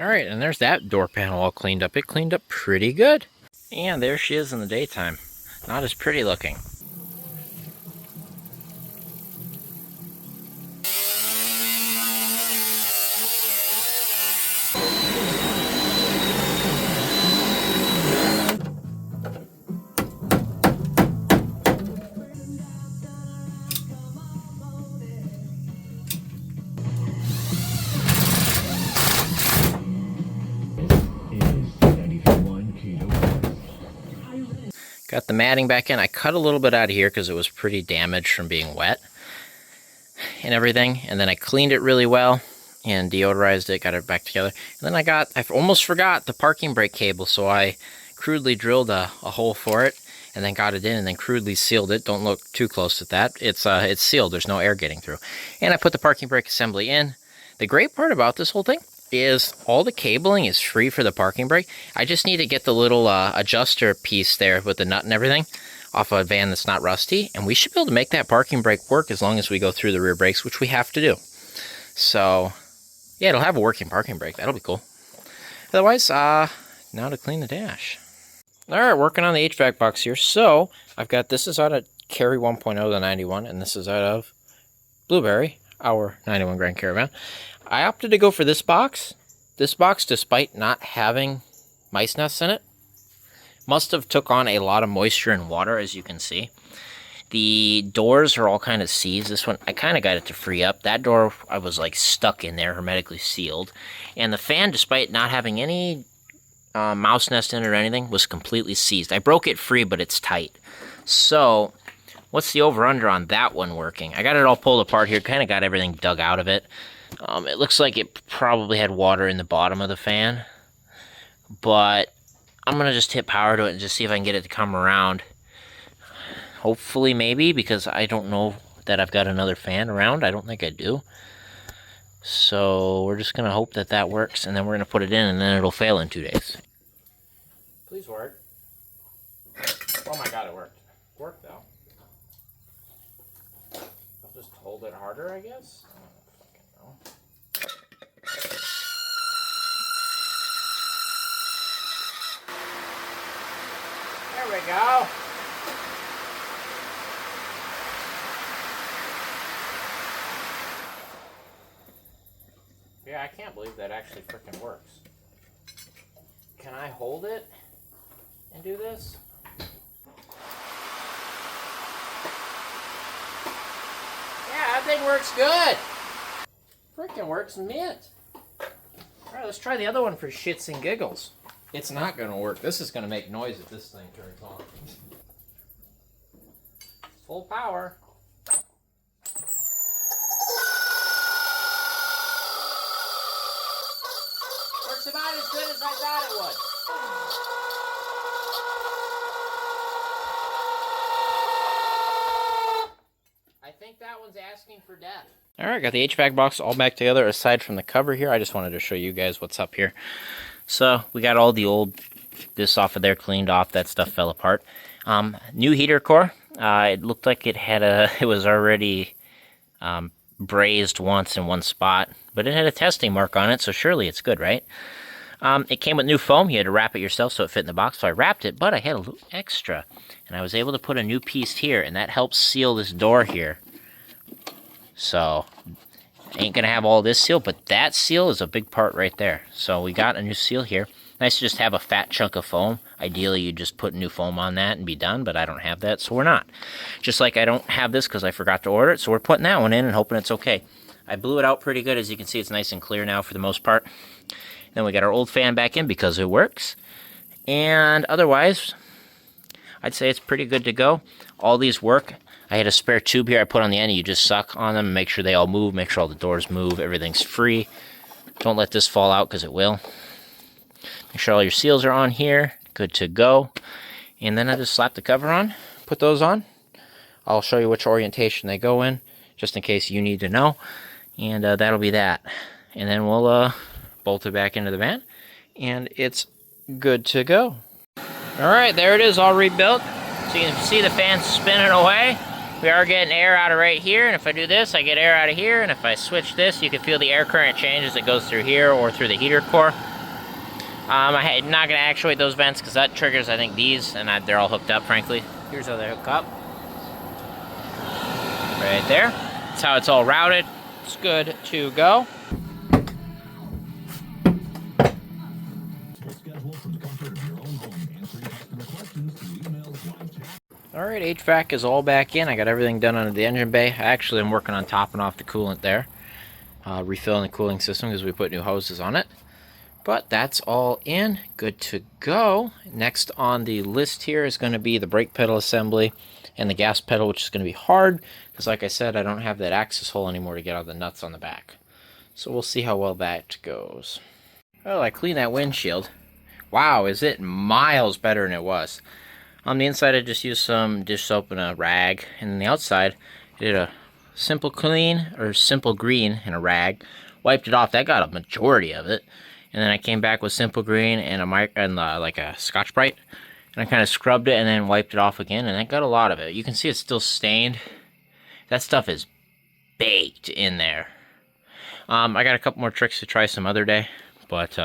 All right, and there's that door panel all cleaned up. It cleaned up pretty good. And there she is in the daytime. Not as pretty looking. Got the matting back in. I cut a little bit out of here because it was pretty damaged from being wet and everything. And then I cleaned it really well and deodorized it, got it back together. And then I almost forgot the parking brake cable, so I crudely drilled a hole for it and then got it in and then crudely sealed it. Don't look too close at that. It's sealed. There's no air getting through. And I put the parking brake assembly in. The great part about this whole thing is all the cabling is free for the parking brake. I just need to get the little adjuster piece there with the nut and everything off a van that's not rusty, and we should be able to make that parking brake work as long as we go through the rear brakes, which we have to do. So yeah, it'll have a working parking brake. That'll be cool. Otherwise, now to clean the dash. All right, working on the HVAC box here. So I've got, this is out of Carry 1.0, the 91, and this is out of Blueberry, our 91 Grand Caravan. I opted to go for this box. This box, despite not having mice nests in it, must have took on a lot of moisture and water, as you can see. The doors are all kind of seized. This one, I kind of got it to free up. That door, I was like stuck in there, hermetically sealed. And the fan, despite not having any mouse nest in it or anything, was completely seized. I broke it free, but it's tight. So what's the over-under on that one working? I got it all pulled apart here, kind of got everything dug out of it. It looks like it probably had water in the bottom of the fan, but I'm going to just hit power to it and just see if I can get it to come around. Hopefully, maybe, because I don't know that I've got another fan around. I don't think I do. So we're just going to hope that that works, and then we're going to put it in, and then it'll fail in 2 days. Please work. Oh my god, it worked. It worked, though. I'll just hold it harder, I guess. There we go. Yeah, I can't believe that actually frickin' works. Can I hold it and do this? Yeah, that thing works good. Frickin' works mint. Alright, let's try the other one for shits and giggles. It's not going to work. This is going to make noise if this thing turns on. Full power. Works about as good as I thought it would. I think that one's asking for death. Alright, got the HVAC box all back together aside from the cover here. I just wanted to show you guys what's up here. So we got all the old, this off of there cleaned off. That stuff fell apart. New heater core. It looked like it had it was already brazed once in one spot, but it had a testing mark on it, so surely it's good, right? It came with new foam. You had to wrap it yourself so it fit in the box, so I wrapped it, but I had a little extra, and I was able to put a new piece here, and that helps seal this door here. So ain't gonna have all this seal, but that seal is a big part right there. So we got a new seal here. Nice to just have a fat chunk of foam. Ideally, you just put new foam on that and be done, but I don't have that, so we're not. Just like I don't have this because I forgot to order it, so we're putting that one in and hoping it's okay. I blew it out pretty good. As you can see, it's nice and clear now for the most part. Then we got our old fan back in because it works. And otherwise, I'd say it's pretty good to go. All these work. I had a spare tube here I put on the end. You just suck on them, make sure they all move, make sure all the doors move, everything's free. Don't let this fall out because it will. Make sure all your seals are on here, good to go. And then I just slap the cover on, put those on. I'll show you which orientation they go in, just in case you need to know. And that'll be that. And then we'll bolt it back into the van, and it's good to go. All right, there it is, all rebuilt. So you can see the fan spinning away. We are getting air out of right here, and if I do this, I get air out of here, and if I switch this, you can feel the air current change as it goes through here or through the heater core. I'm not going to actuate those vents because that triggers, I think, these, and they're all hooked up, frankly. Here's how they hook up. Right there. That's how it's all routed. It's good to go. Alright, HVAC is all back in. I got everything done under the engine bay. I actually am working on topping off the coolant there. Refilling the cooling system because we put new hoses on it. But that's all in. Good to go. Next on the list here is going to be the brake pedal assembly and the gas pedal, which is going to be hard because, like I said, I don't have that access hole anymore to get all the nuts on the back. So we'll see how well that goes. Well, I cleaned that windshield. Wow, is it miles better than it was. On the inside, I just used some dish soap and a rag, and on the outside, I did a simple clean, or simple green and a rag. Wiped it off. That got a majority of it. And then I came back with simple green and like a Scotch-Brite, and I kind of scrubbed it and then wiped it off again, and that got a lot of it. You can see it's still stained. That stuff is baked in there. I got a couple more tricks to try some other day, but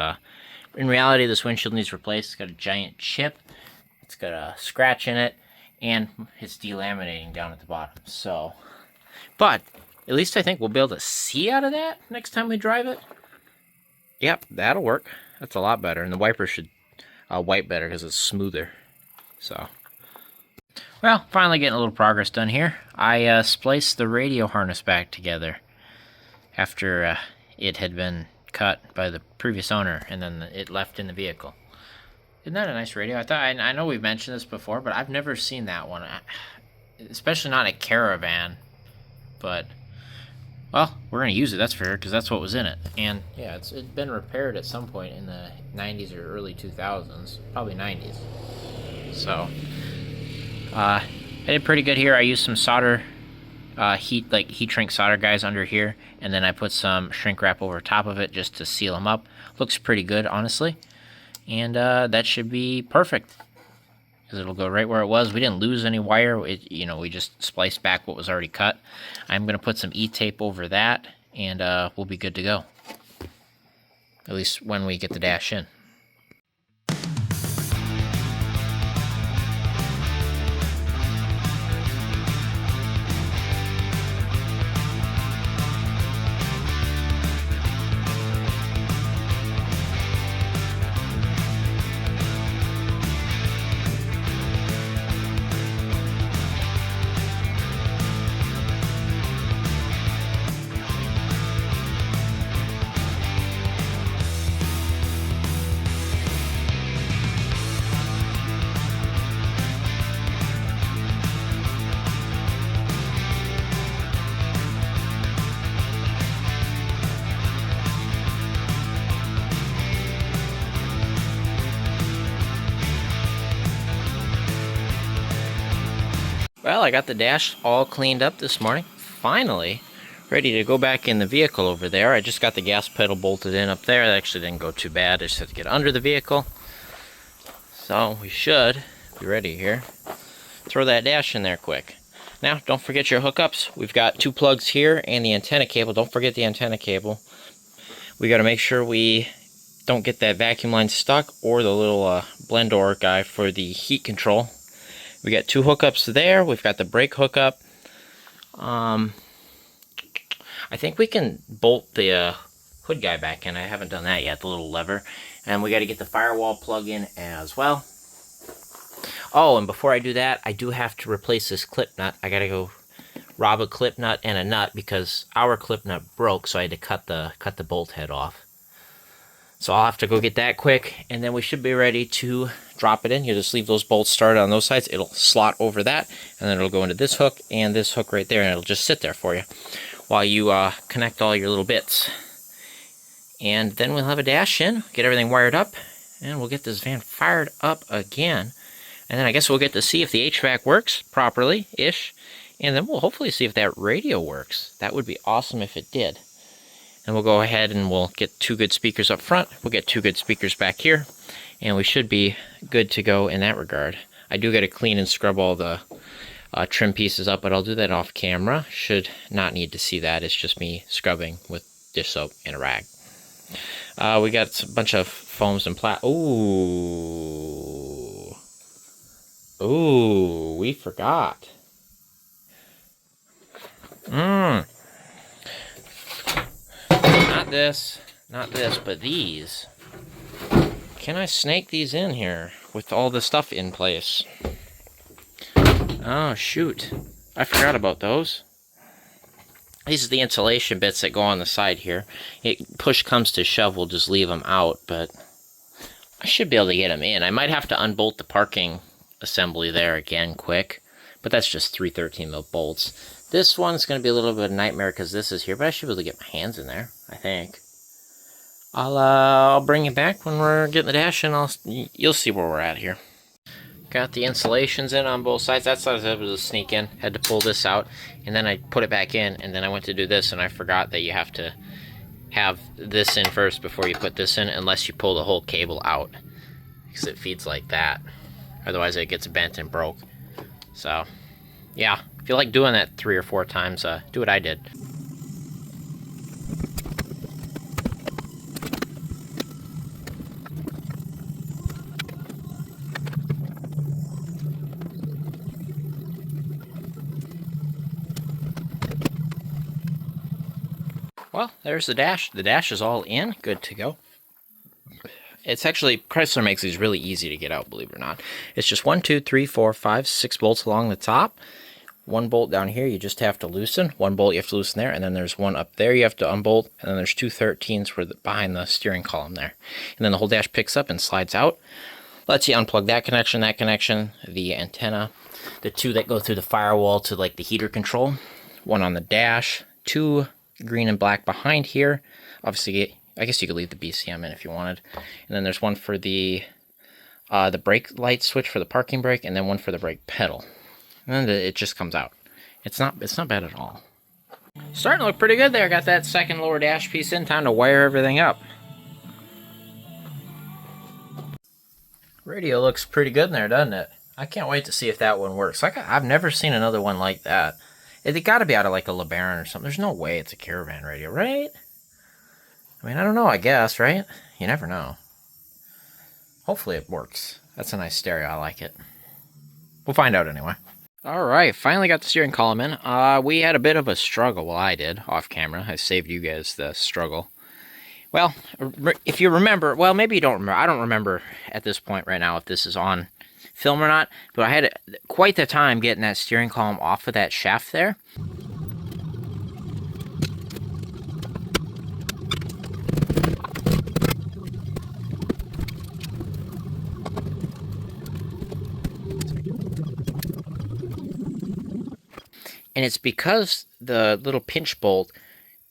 in reality, this windshield needs replaced. It's got a giant chip. It's got a scratch in it, and it's delaminating down at the bottom. So, but at least I think we'll be able to see out of that next time we drive it. Yep, that'll work. That's a lot better, and the wiper should wipe better because it's smoother. So, well, finally getting a little progress done here. I spliced the radio harness back together after it had been cut by the previous owner, and then it left in the vehicle. Isn't that a nice radio? I know we've mentioned this before, but I've never seen that one, especially not a Caravan. But, well, we're going to use it, that's for sure, because that's what was in it. And, yeah, it's been repaired at some point in the 90s or early 2000s, probably 90s. So, I did pretty good here. I used some solder, heat shrink solder guys under here, and then I put some shrink wrap over top of it just to seal them up. Looks pretty good, honestly. And that should be perfect, because it'll go right where it was. We didn't lose any wire. We just spliced back what was already cut. I'm going to put some E-tape over that, and we'll be good to go. At least when we get the dash in. Well, I got the dash all cleaned up this morning. Finally, ready to go back in the vehicle over there. I just got the gas pedal bolted in up there. That actually didn't go too bad. I just had to get under the vehicle. So we should be ready here. Throw that dash in there quick. Now, don't forget your hookups. We've got 2 plugs here and the antenna cable. Don't forget the antenna cable. We got to make sure we don't get that vacuum line stuck, or the little blend door guy for the heat control. We got 2 hookups there. We've got the brake hookup. I think we can bolt the hood guy back in. I haven't done that yet, the little lever. And we got to get the firewall plug in as well. Oh, and before I do that, I do have to replace this clip nut. I got to go rob a clip nut and a nut because our clip nut broke, so I had to cut the bolt head off. So I'll have to go get that quick, and then we should be ready to drop it in. You just leave those bolts started on those sides. It'll slot over that, and then it'll go into this hook and this hook right there, and it'll just sit there for you while you connect all your little bits. And then we'll have a dash in, get everything wired up, and we'll get this van fired up again. And then I guess we'll get to see if the HVAC works properly-ish, and then we'll hopefully see if that radio works. That would be awesome if it did. And we'll go ahead and we'll get 2 good speakers up front. We'll get 2 good speakers back here. And we should be good to go in that regard. I do got to clean and scrub all the trim pieces up, but I'll do that off camera. Should not need to see that. It's just me scrubbing with dish soap and a rag. We got a bunch of foams and Ooh. Ooh, we forgot. Not this, but these. Can I snake these in here with all the stuff in place? Oh, shoot. I forgot about those. These are the insulation bits that go on the side here. Push comes to shove, we'll just leave them out, but I should be able to get them in. I might have to unbolt the parking assembly there again quick, but that's just 3 13mm bolts. This one's going to be a little bit of a nightmare because this is here, but I should be able to get my hands in there, I think. I'll bring you back when we're getting the dash, and you'll see where we're at here. Got the insulations in on both sides. That's how I was able to sneak in. Had to pull this out, and then I put it back in, and then I went to do this, and I forgot that you have to have this in first before you put this in, unless you pull the whole cable out, because it feeds like that. Otherwise, it gets bent and broke. So, yeah, if you like doing that 3 or 4 times, do what I did. Well, there's the dash. The dash is all in, good to go. It's actually, Chrysler makes these really easy to get out, believe it or not. It's just 1, 2, 3, 4, 5, 6 bolts along the top. 1 bolt down here you just have to loosen. 1 bolt you have to loosen there, and then there's 1 up there you have to unbolt, and then there's 2 13s behind the steering column there. And then the whole dash picks up and slides out. Lets you unplug that connection, the antenna, the 2 that go through the firewall to like the heater control. 1 on the dash, 2 green and black behind here. Obviously, I guess you could leave the BCM in if you wanted. And then there's 1 for the brake light switch for the parking brake, and then 1 for the brake pedal. And then it just comes out. It's not bad at all. Starting to look pretty good there. Got that second lower dash piece in. Time to wire everything up. Radio looks pretty good in there, doesn't it? I can't wait to see if that one works. I've never seen another one like that. It got to be out of like a LeBaron or something. There's no way it's a Caravan radio, right? I mean, I don't know, I guess, right? You never know. Hopefully it works. That's a nice stereo. I like it. We'll find out anyway. Alright, finally got the steering column in. We had a bit of a struggle. Well, I did, off camera. I saved you guys the struggle. Well, if you remember, well, maybe you don't remember. I don't remember at this point right now if this is on film or not, but I had quite the time getting that steering column off of that shaft there. And it's because the little pinch bolt,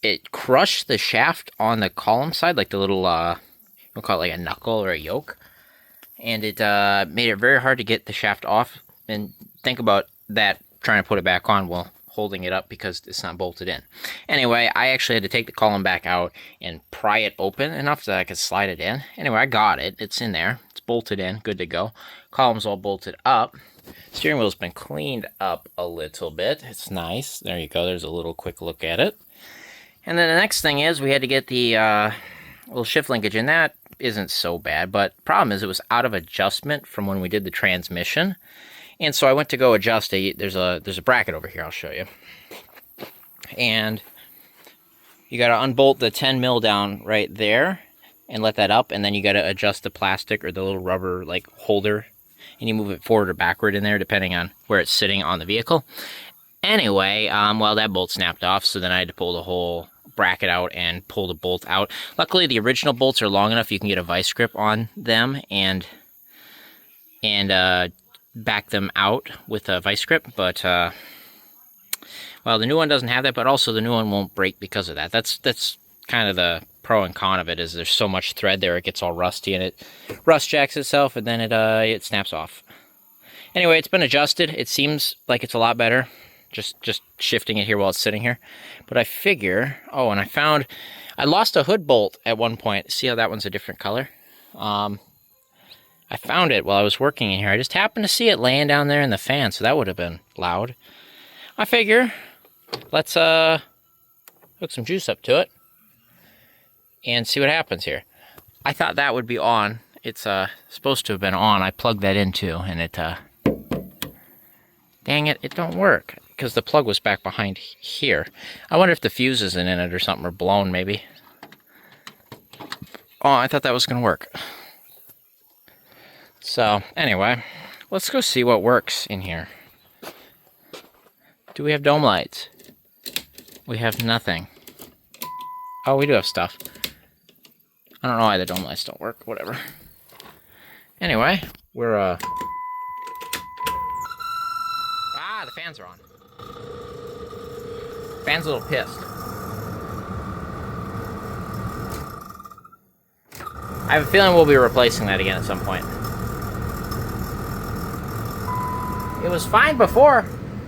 it crushed the shaft on the column side, like the little, we'll call it like a knuckle or a yoke. And it made it very hard to get the shaft off. And think about that, trying to put it back on while holding it up because it's not bolted in. Anyway, I actually had to take the column back out and pry it open enough that I could slide it in. Anyway, I got it. It's in there. It's bolted in. Good to go. Column's all bolted up. Steering wheel's been cleaned up a little bit. It's nice. There you go. There's a little quick look at it. And then the next thing is we had to get the little shift linkage in. That isn't so bad, but problem is it was out of adjustment from when we did the transmission. And so I went to go adjust it. There's a bracket over here. I'll show you. And you got to unbolt the 10 mil down right there and let that up. And then you got to adjust the plastic or the little rubber like holder. And you move it forward or backward in there depending on where it's sitting on the vehicle. Anyway, well, that bolt snapped off. So then I had to pull the whole bracket out and pull the bolt out. Luckily, the original bolts are long enough you can get a vice grip on them and back them out with a vice grip. But well, the new one doesn't have that, but also the new one won't break because of that. That's kind of the pro and con of it, is there's so much thread there it gets all rusty and it rust jacks itself and then it snaps off. Anyway, it's been adjusted. It seems like it's a lot better. Just shifting it here while it's sitting here. But I figure, oh, and I lost a hood bolt at one point. See how that one's a different color? I found it while I was working in here. I just happened to see it laying down there in the fan, so that would have been loud. I figure, let's hook some juice up to it and see what happens here. I thought that would be on. It's supposed to have been on. I plugged that in too, and it, dang it, it don't work because the plug was back behind here. I wonder if the fuse isn't in it or something, or blown maybe. Oh, I thought that was gonna work. So anyway, let's go see what works in here. Do we have dome lights? We have nothing. Oh, we do have stuff. I don't know why the dome lights don't work, whatever. Anyway, we're, Ah, the fans are on. Fan's a little pissed. I have a feeling we'll be replacing that again at some point. It was fine before.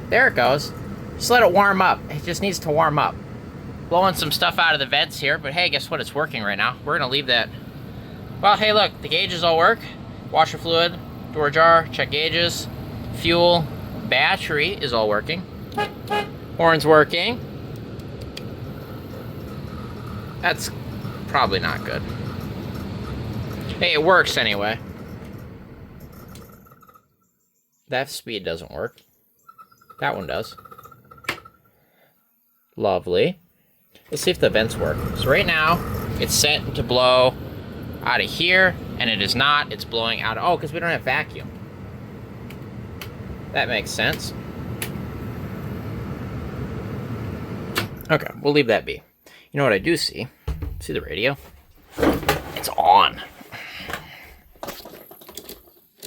There it goes. Just let it warm up. It just needs to warm up. Blowing some stuff out of the vents here, but hey, guess what? It's working right now. We're gonna leave that. Well, hey, look, the gauges all work. Washer fluid, door jar, check gauges, fuel, battery is all working. Horn's working. That's probably not good. Hey, it works anyway. That speed doesn't work. That one does. Lovely. Let's see if the vents work. So right now, it's set to blow out of here, and it is not. It's blowing out of, oh, because we don't have vacuum. That makes sense. Okay, we'll leave that be. You know what I do see? See the radio? It's on.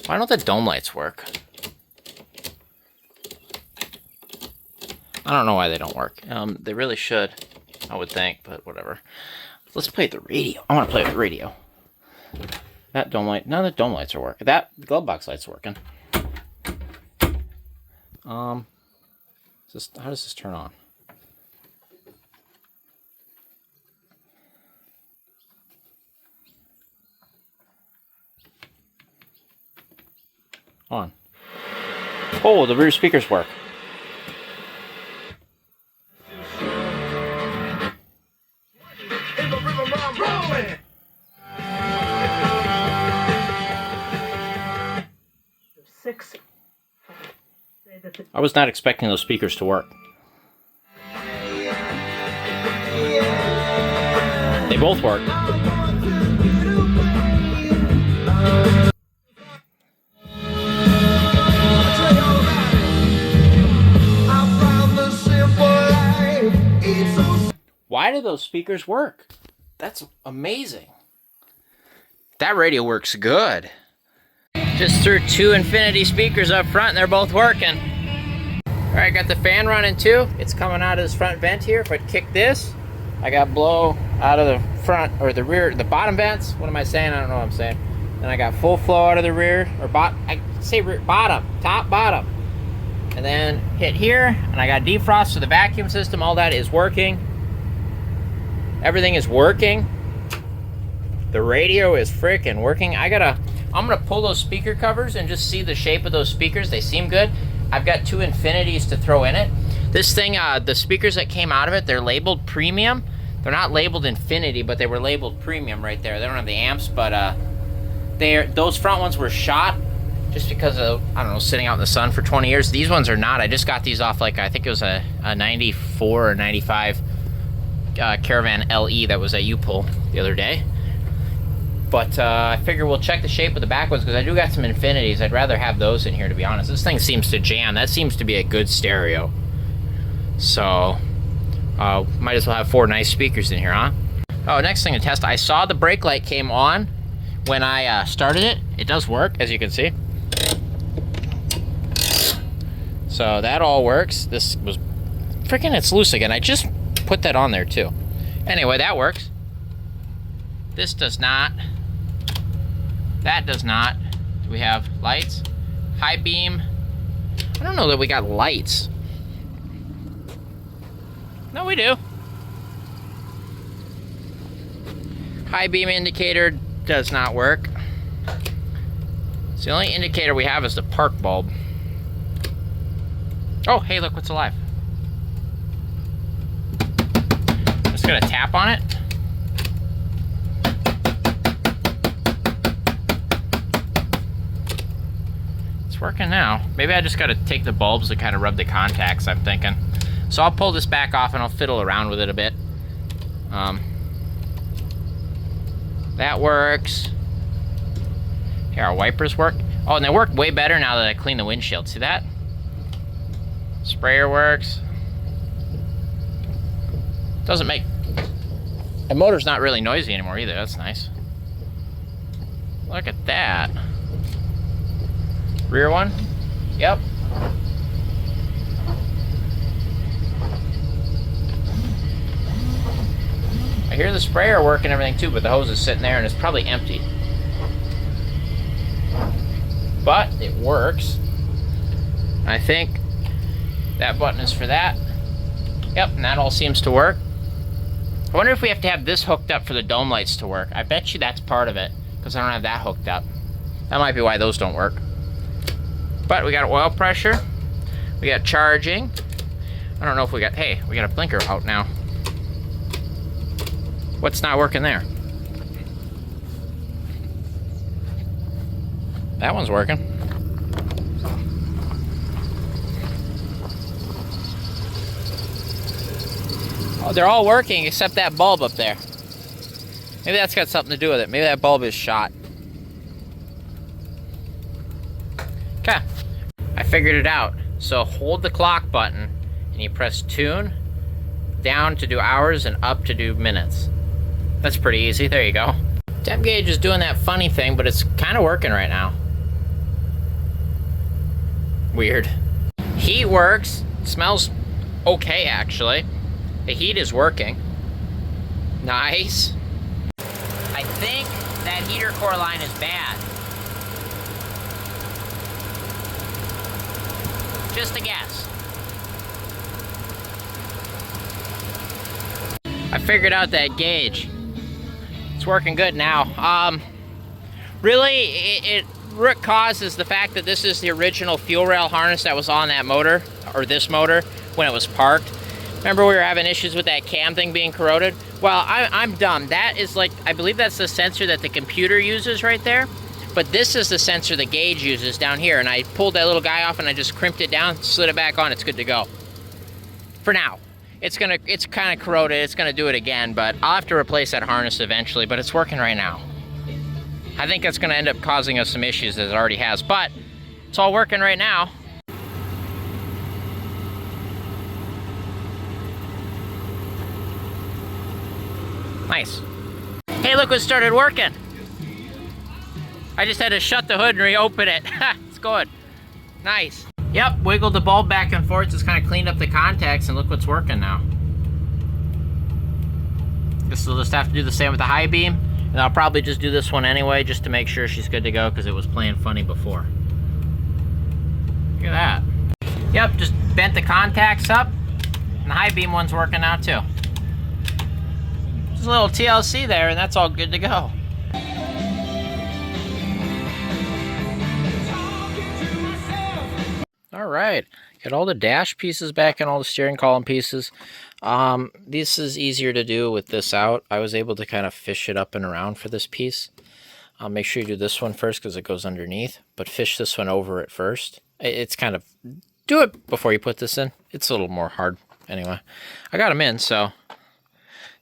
Why don't the dome lights work? I don't know why they don't work. They really should, I would think, but whatever. Let's play the radio. I want to play with the radio. That dome light, none of the dome lights are working. That glove box light's working. How does this turn on? On. Oh, the rear speakers work. I was not expecting those speakers to work. They both work. Why do those speakers work? That's amazing. That radio works good. Just threw two infinity speakers up front and they're both working. Alright, got the fan running too. It's coming out of this front vent here. If I kick this, I got blow out of the front, or the rear, the bottom vents. What am I saying? I don't know what I'm saying. Then I got full flow out of the rear, or I say rear, bottom, top, bottom. And then hit here, and I got defrost, so the vacuum system, all that is working. Everything is working. The radio is freaking working. I'm gonna pull those speaker covers and just see the shape of those speakers. They seem good. I've got two infinities to throw in it. This thing, the speakers that came out of it, they're labeled premium. They're not labeled infinity, but they were labeled premium right there. They don't have the amps, but those front ones were shot just because of, I don't know, sitting out in the sun for 20 years. These ones are not. I just got these off, like, I think it was a 94 or 95 Caravan LE that was at U-Pull the other day. But I figure we'll check the shape of the back ones because I do got some infinities. I'd rather have those in here, to be honest. This thing seems to jam. That seems to be a good stereo. So, might as well have four nice speakers in here, huh? Oh, next thing to test. I saw the brake light came on when I started it. It does work, as you can see. So that all works. This was freaking, it's loose again. I just put that on there too. Anyway, that works. This does not. That does not. Do we have lights? High beam. I don't know that we got lights. No, we do. High beam indicator does not work. So the only indicator we have is the park bulb. Oh, hey, look what's alive. Just gonna tap on it. working now. Maybe I just got to take the bulbs and kind of rub the contacts, I'm thinking. So I'll pull this back off and I'll fiddle around with it a bit. That works. Here, our wipers work. Oh, and they work way better now that I clean the windshield. See that? Sprayer works. Doesn't make... The motor's not really noisy anymore either. That's nice. Look at that. Rear one? Yep. I hear the sprayer working and everything too, but the hose is sitting there and it's probably empty. But it works. I think that button is for that. Yep, and that all seems to work. I wonder if we have to have this hooked up for the dome lights to work. I bet you that's part of it, because I don't have that hooked up. That might be why those don't work. But we got oil pressure. We got charging. I don't know if we got... Hey, we got a blinker out now. What's not working there? That one's working. Oh, they're all working except that bulb up there. Maybe that's got something to do with it. Maybe that bulb is shot. Okay, I figured it out. So hold the clock button and you press tune down to do hours and up to do minutes. That's pretty easy. There you go. Temp gauge is doing that funny thing, but it's kind of working right now. Weird. Heat works. Smells okay, actually. The heat is working. Nice. I think that heater core line is bad. Just a guess. I figured out that gauge. It's working good now. Really, root cause is the fact that this is the original fuel rail harness that was on that motor, or this motor, when it was parked. Remember we were having issues with that cam thing being corroded? Well, I'm dumb. That is like, I believe that's the sensor that the computer uses right there. But this is the sensor the gauge uses down here. And I pulled that little guy off and I just crimped it down, slid it back on, it's good to go. For now. It's kind of corroded, it's gonna do it again, but I'll have to replace that harness eventually, but it's working right now. I think that's gonna end up causing us some issues as it already has, but it's all working right now. Nice. Hey, look what started working. I just had to shut the hood and reopen it. It's good. Nice. Yep, wiggled the bulb back and forth, just kind of cleaned up the contacts, and look what's working now. Guess we'll just have to do the same with the high beam, and I'll probably just do this one anyway, just to make sure she's good to go, because it was playing funny before. Look at that. Yep, just bent the contacts up, and the high beam one's working now too. Just a little TLC there, and that's all good to go. All right, got all the dash pieces back and all the steering column pieces. This is easier to do with this out. I was able to kind of fish it up and around for this piece. Make sure you do this one first because it goes underneath, but fish this one over it first. It's kind of, do it before you put this in. It's a little more hard anyway. I got them in, so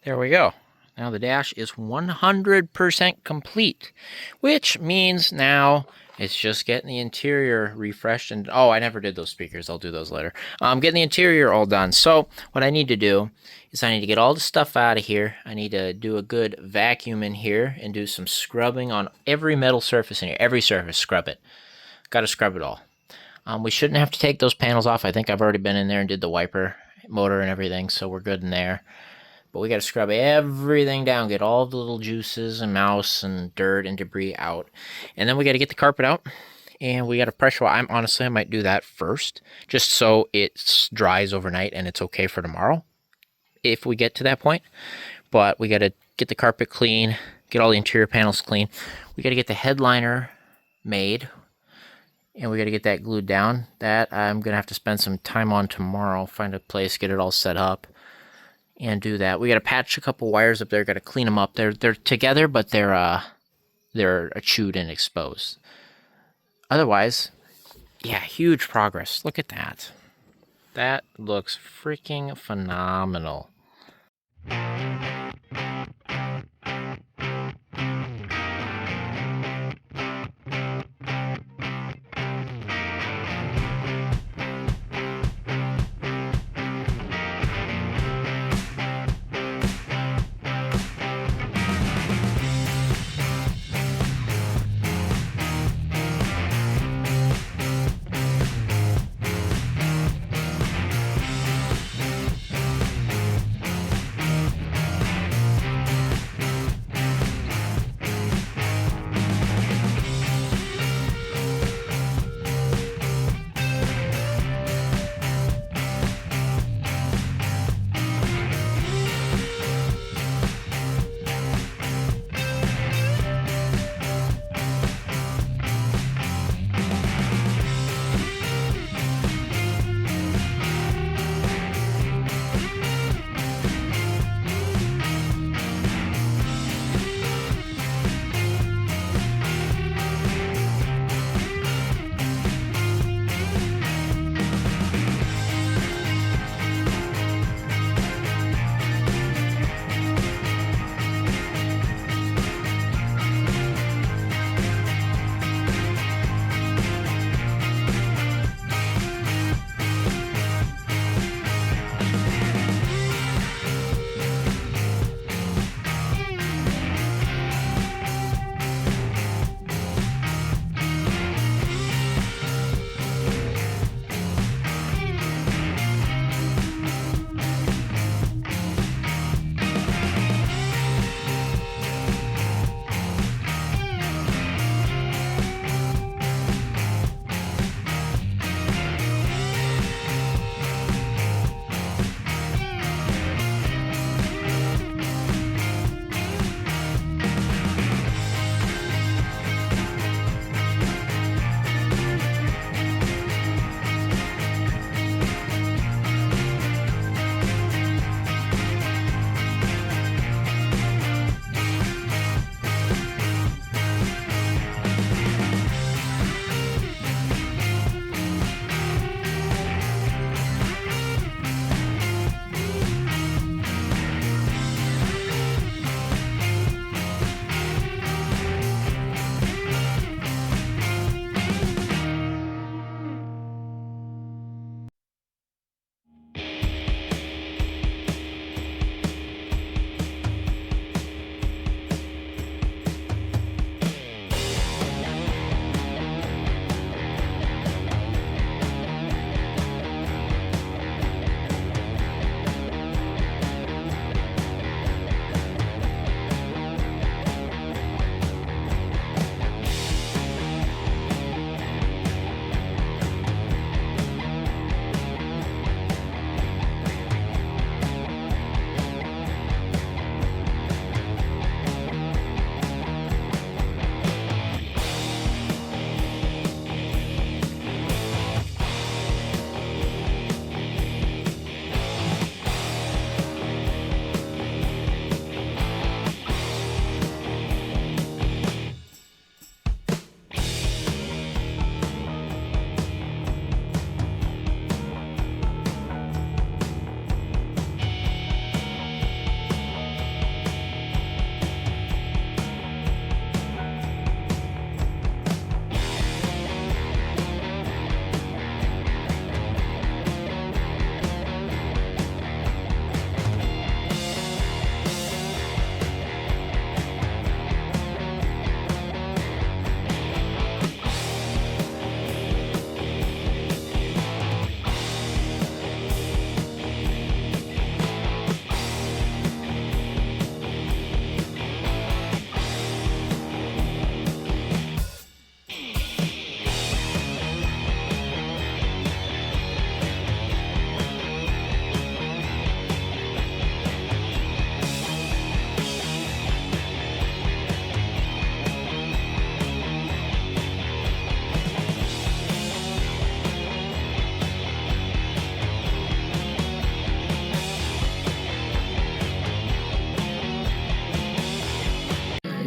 there we go. Now the dash is 100% complete, which means now it's just getting the interior refreshed. And oh, I never did those speakers. I'll do those later. Getting the interior all done. So what I need to do is I need to get all the stuff out of here. I need to do a good vacuum in here and do some scrubbing on every metal surface in here. Every surface, scrub it. Got to scrub it all. We shouldn't have to take those panels off. I think I've already been in there and did the wiper motor and everything, so we're good in there. But we got to scrub everything down, get all the little juices and mouse and dirt and debris out. And then we got to get the carpet out, and we got to pressure wash. Honestly, I might do that first, just so it dries overnight and it's okay for tomorrow, if we get to that point. But we got to get the carpet clean, get all the interior panels clean. We got to get the headliner made, and we got to get that glued down. That I'm going to have to spend some time on tomorrow, find a place, get it all set up, and do that. We got to patch a couple wires up there. Got to clean them up. They're together, but they're chewed and exposed. Otherwise, yeah, huge progress. Look at that. That looks freaking phenomenal.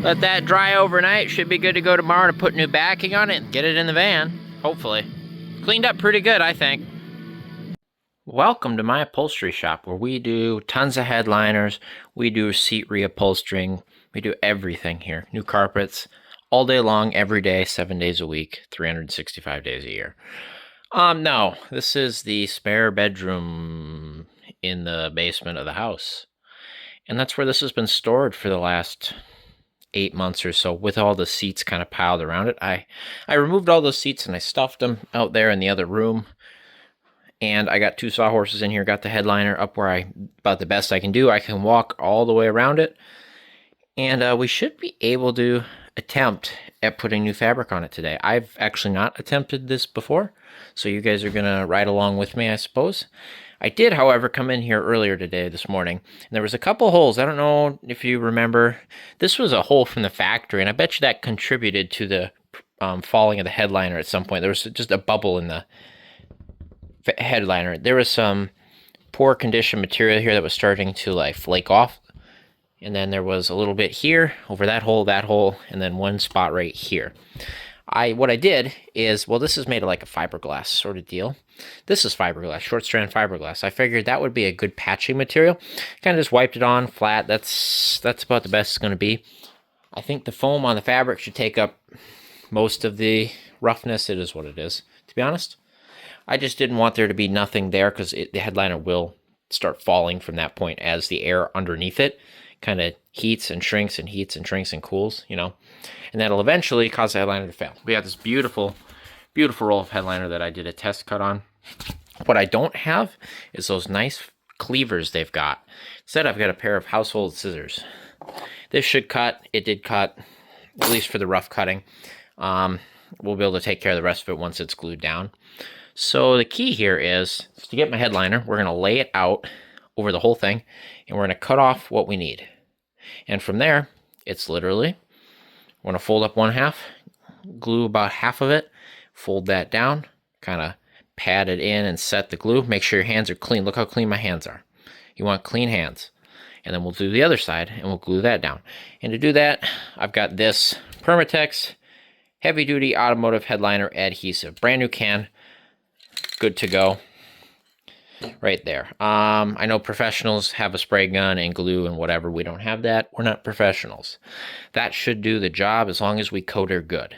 Let that dry overnight. Should be good to go tomorrow to put new backing on it and get it in the van, hopefully. Cleaned up pretty good, I think. Welcome to my upholstery shop, where we do tons of headliners, we do seat reupholstering, we do everything here. New carpets, all day long, every day, 7 days a week, 365 days a year. No, this is the spare bedroom in the basement of the house. And that's where this has been stored for the last 8 months or so, with all the seats kind of piled around it. I removed all those seats and I stuffed them out there in the other room. And I got 2 sawhorses in here, got the headliner up where about the best I can do. I can walk all the way around it. And we should be able to attempt at putting new fabric on it today. I've actually not attempted this before, so you guys are going to ride along with me, I suppose. I did, however, come in here earlier today, this morning, and there was a couple holes. I don't know if you remember. This was a hole from the factory, and I bet you that contributed to the falling of the headliner at some point. There was just a bubble in the headliner. There was some poor condition material here that was starting to like flake off. And then there was a little bit here, over that hole, and then one spot right here. What I did is, well, this is made of like a fiberglass sort of deal. This is fiberglass, short strand fiberglass. I figured that would be a good patching material. Kind of just wiped it on flat. That's about the best it's going to be. I think the foam on the fabric should take up most of the roughness. It is what it is, to be honest. I just didn't want there to be nothing there, because the headliner will start falling from that point as the air underneath it kind of heats and shrinks and heats and shrinks and cools, you know, and that'll eventually cause the headliner to fail. We have this beautiful, beautiful roll of headliner that I did a test cut on. What I don't have is those nice cleavers they've got. Instead, I've got a pair of household scissors. This should cut. It did cut, at least for the rough cutting. We'll be able to take care of the rest of it once it's glued down. So the key here is to get my headliner, we're going to lay it out over the whole thing, and we're going to cut off what we need. And from there, it's literally, we're going to fold up one half, glue about half of it, fold that down, kind of pat it in and set the glue. Make sure your hands are clean. Look how clean my hands are. You want clean hands. And then we'll do the other side, and we'll glue that down. And to do that, I've got this Permatex Heavy Duty Automotive Headliner Adhesive. Brand new can. Good to go. Right there. I know professionals have a spray gun and glue and whatever. We don't have that. We're not professionals. That should do the job as long as we coat her good.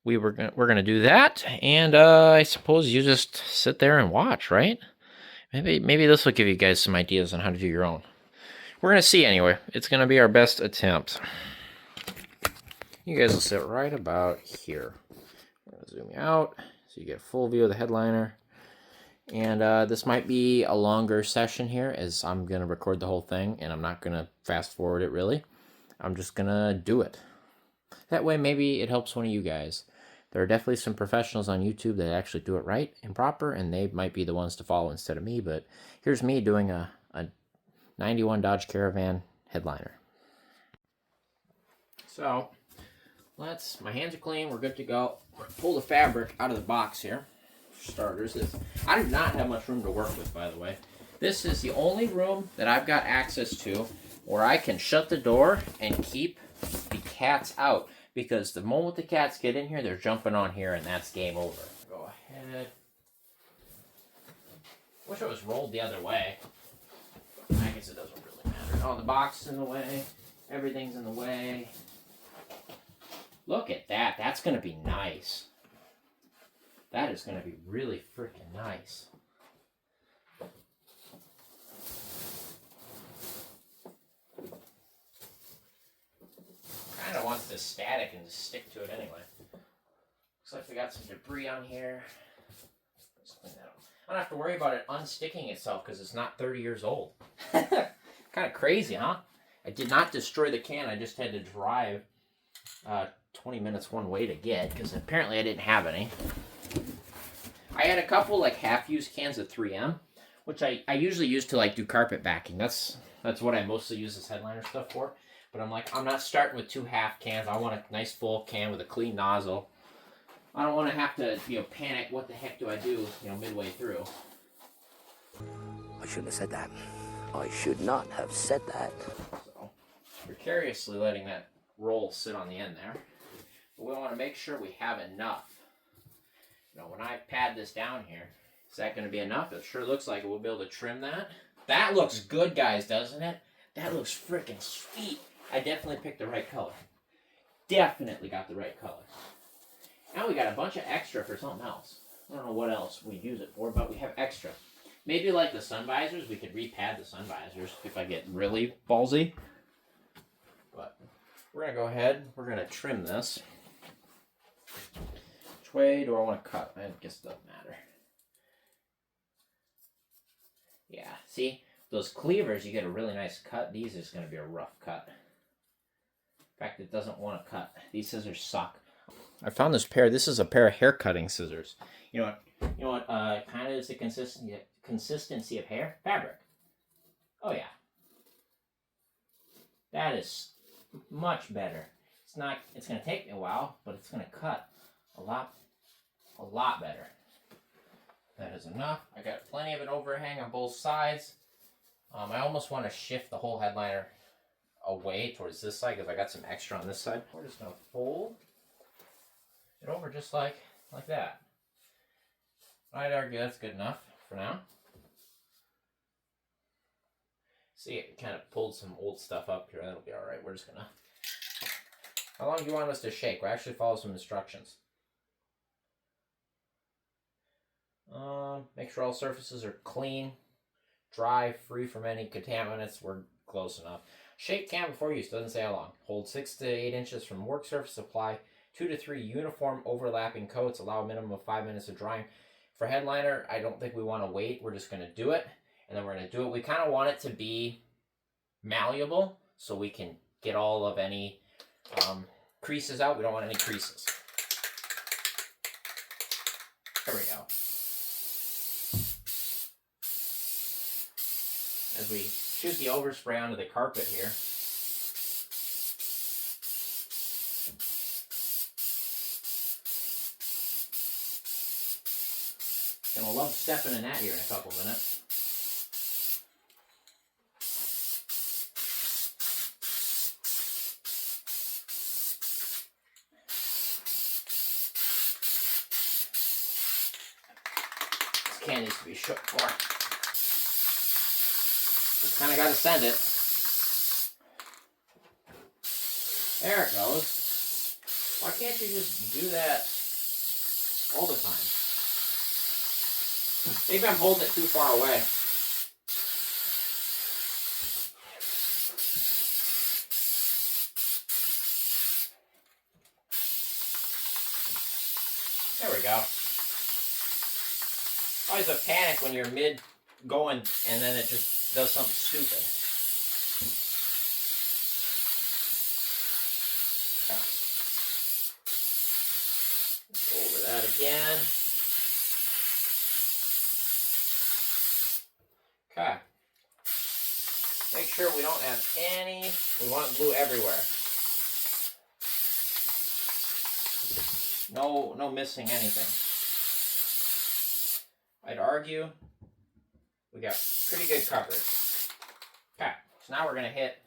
We're gonna do that, and I suppose you just sit there and watch, right? Maybe this will give you guys some ideas on how to do your own. We're gonna see anyway. It's gonna be our best attempt. You guys will sit right about here. We're gonna zoom you out so you get a full view of the headliner. And this might be a longer session here, as I'm going to record the whole thing, and I'm not going to fast forward it really. I'm just going to do it. That way maybe it helps one of you guys. There are definitely some professionals on YouTube that actually do it right and proper, and they might be the ones to follow instead of me, but here's me doing a 91 Dodge Caravan headliner. So, my hands are clean, we're good to go. We're going to pull the fabric out of the box here. Starters. I do not have much room to work with, by the way. This is the only room that I've got access to where I can shut the door and keep the cats out, because the moment the cats get in here, they're jumping on here, and that's game over. Go ahead. Wish it was rolled the other way. I guess it doesn't really matter. Oh, the box is in the way. Everything's in the way. Look at that. That's going to be nice. That is going to be really freaking nice. Kind of wants this static and just stick to it anyway. Looks like we got some debris on here. Let's clean that up. I don't have to worry about it unsticking itself because it's not 30 years old. Kind of crazy, huh? I did not destroy the can. I just had to drive 20 minutes one way to get, because apparently I didn't have any. I had a couple like half-used cans of 3M, which I usually use to like do carpet backing. That's what I mostly use this headliner stuff for. But I'm like, I'm not starting with 2 half cans. I want a nice full can with a clean nozzle. I don't want to have to, panic. What the heck do I do, midway through? I shouldn't have said that. I should not have said that. So, precariously letting that roll sit on the end there. But we want to make sure we have enough. You know, when I pad this down here, is that going to be enough? It sure looks like it. We'll be able to trim that. That looks good, guys, doesn't it? That looks freaking sweet. I definitely picked the right color. Definitely got the right color. Now we got a bunch of extra for something else. I don't know what else we'd use it for, but we have extra. Maybe like the sun visors, we could repad the sun visors if I get really ballsy. But we're going to go ahead, we're going to trim this. Which way do I want to cut? I guess it doesn't matter. Yeah, see? Those cleavers, you get a really nice cut. These is going to be a rough cut. In fact, it doesn't want to cut. These scissors suck. I found this pair. This is a pair of hair cutting scissors. You know what kind of is the consistency of hair? Fabric. Oh, yeah. That is much better. It's going to take me a while, but it's going to cut a lot better. That is enough. I got plenty of an overhang on both sides. I almost want to shift the whole headliner away towards this side because I got some extra on this side. We're just going to fold it over just like that. I'd argue that's good enough for now. See, it kind of pulled some old stuff up here. That'll be all right. We're just going to... How long do you want us to shake? We'll actually follow some instructions. Make sure all surfaces are clean, dry, free from any contaminants. We're close enough. Shake can before use. Doesn't say how long. Hold 6 to 8 inches from work surface. Apply 2 to 3 uniform overlapping coats. Allow a minimum of 5 minutes of drying. For headliner, I don't think we want to wait. We're just going to do it. And then we're going to do it. We kind of want it to be malleable so we can get all of any creases out. We don't want any creases. There we go. As we shoot the overspray onto the carpet here. Gonna love stepping in that here in a couple minutes. This can needs to be shook more. Just kind of got to send it. There it goes. Why can't you just do that all the time? Maybe I'm holding it too far away. There we go. Always a panic when you're mid going and then it just does something stupid. Go over that again. Okay. Make sure we don't have any, we want glue everywhere. No missing anything. I'd argue we got pretty good coverage. Okay, so now we're going to hit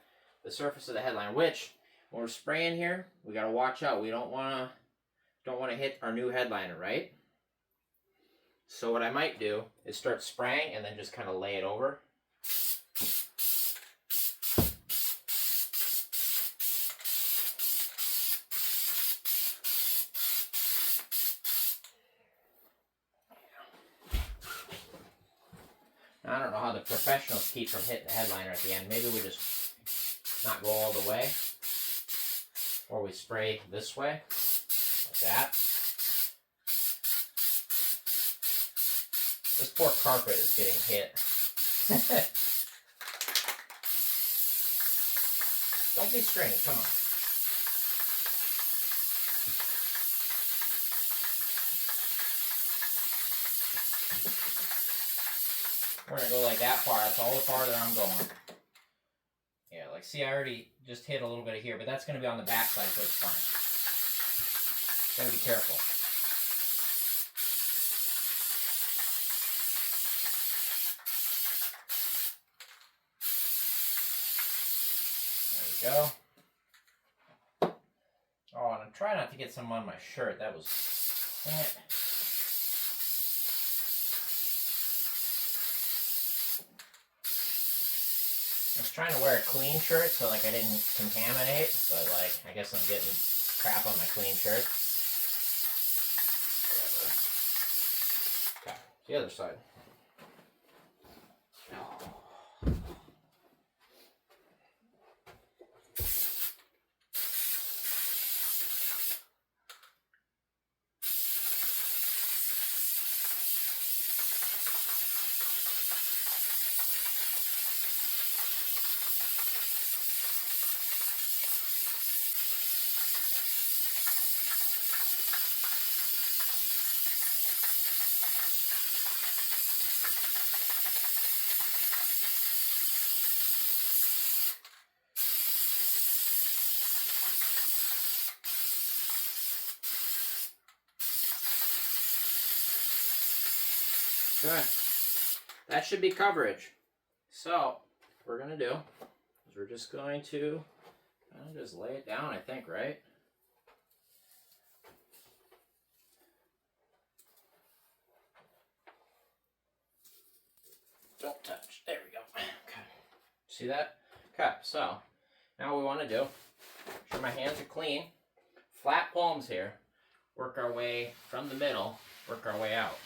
the surface of the headliner, which when we're spraying here, we got to watch out. We don't want to hit our new headliner, right? So what I might do is start spraying and then just kind of lay it over. I don't know how the professionals keep from hitting the headliner at the end. Maybe we just not go all the way. Or we spray this way, like that. This poor carpet is getting hit. Don't be strange, come on. We're going to go like that far. That's all the far that I'm going. Yeah, like see, I already just hit a little bit of here, but that's going to be on the back side, so it's fine. Got to be careful. There we go. Oh, and I'm trying not to get some on my shirt. That was... Dang it. I was trying to wear a clean shirt so like I didn't contaminate, but like I guess I'm getting crap on my clean shirt. Whatever. Okay, the other side. Okay, that should be coverage. So, what we're going to do is we're just going to kind of just lay it down, I think, right? Don't touch. There we go. Okay. See that? Okay, so now what we want to do, make sure my hands are clean, flat palms here, work our way from the middle, work our way out.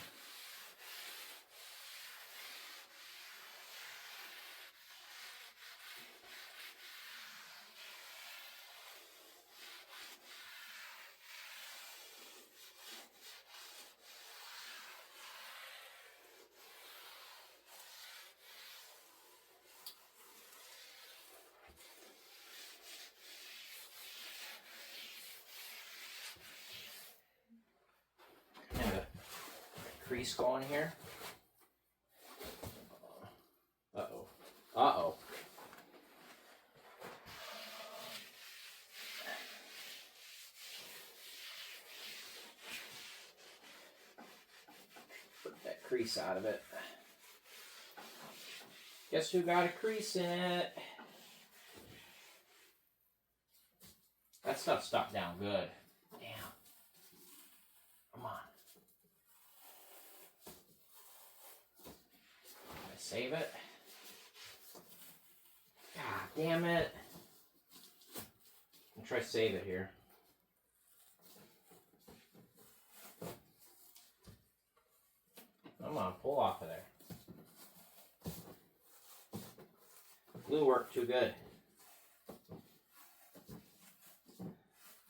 Kind of crease going here. Uh-oh. Uh-oh. Put that crease out of it. Guess who got a crease in it? That stuff stuck down good. Damn. Come on. I save it. God damn it. I'll try to save it here. Come on, pull off of there. Glue worked too good.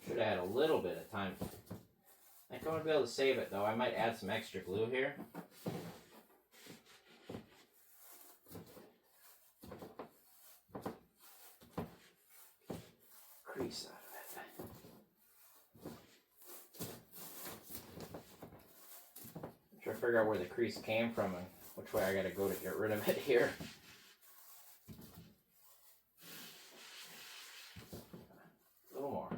Should have had a little bit of time. I think I'm going to be able to save it though. I might add some extra glue here. Crease out of it. I'm trying to figure out where the crease came from and which way I got to go to get rid of it here. A little more.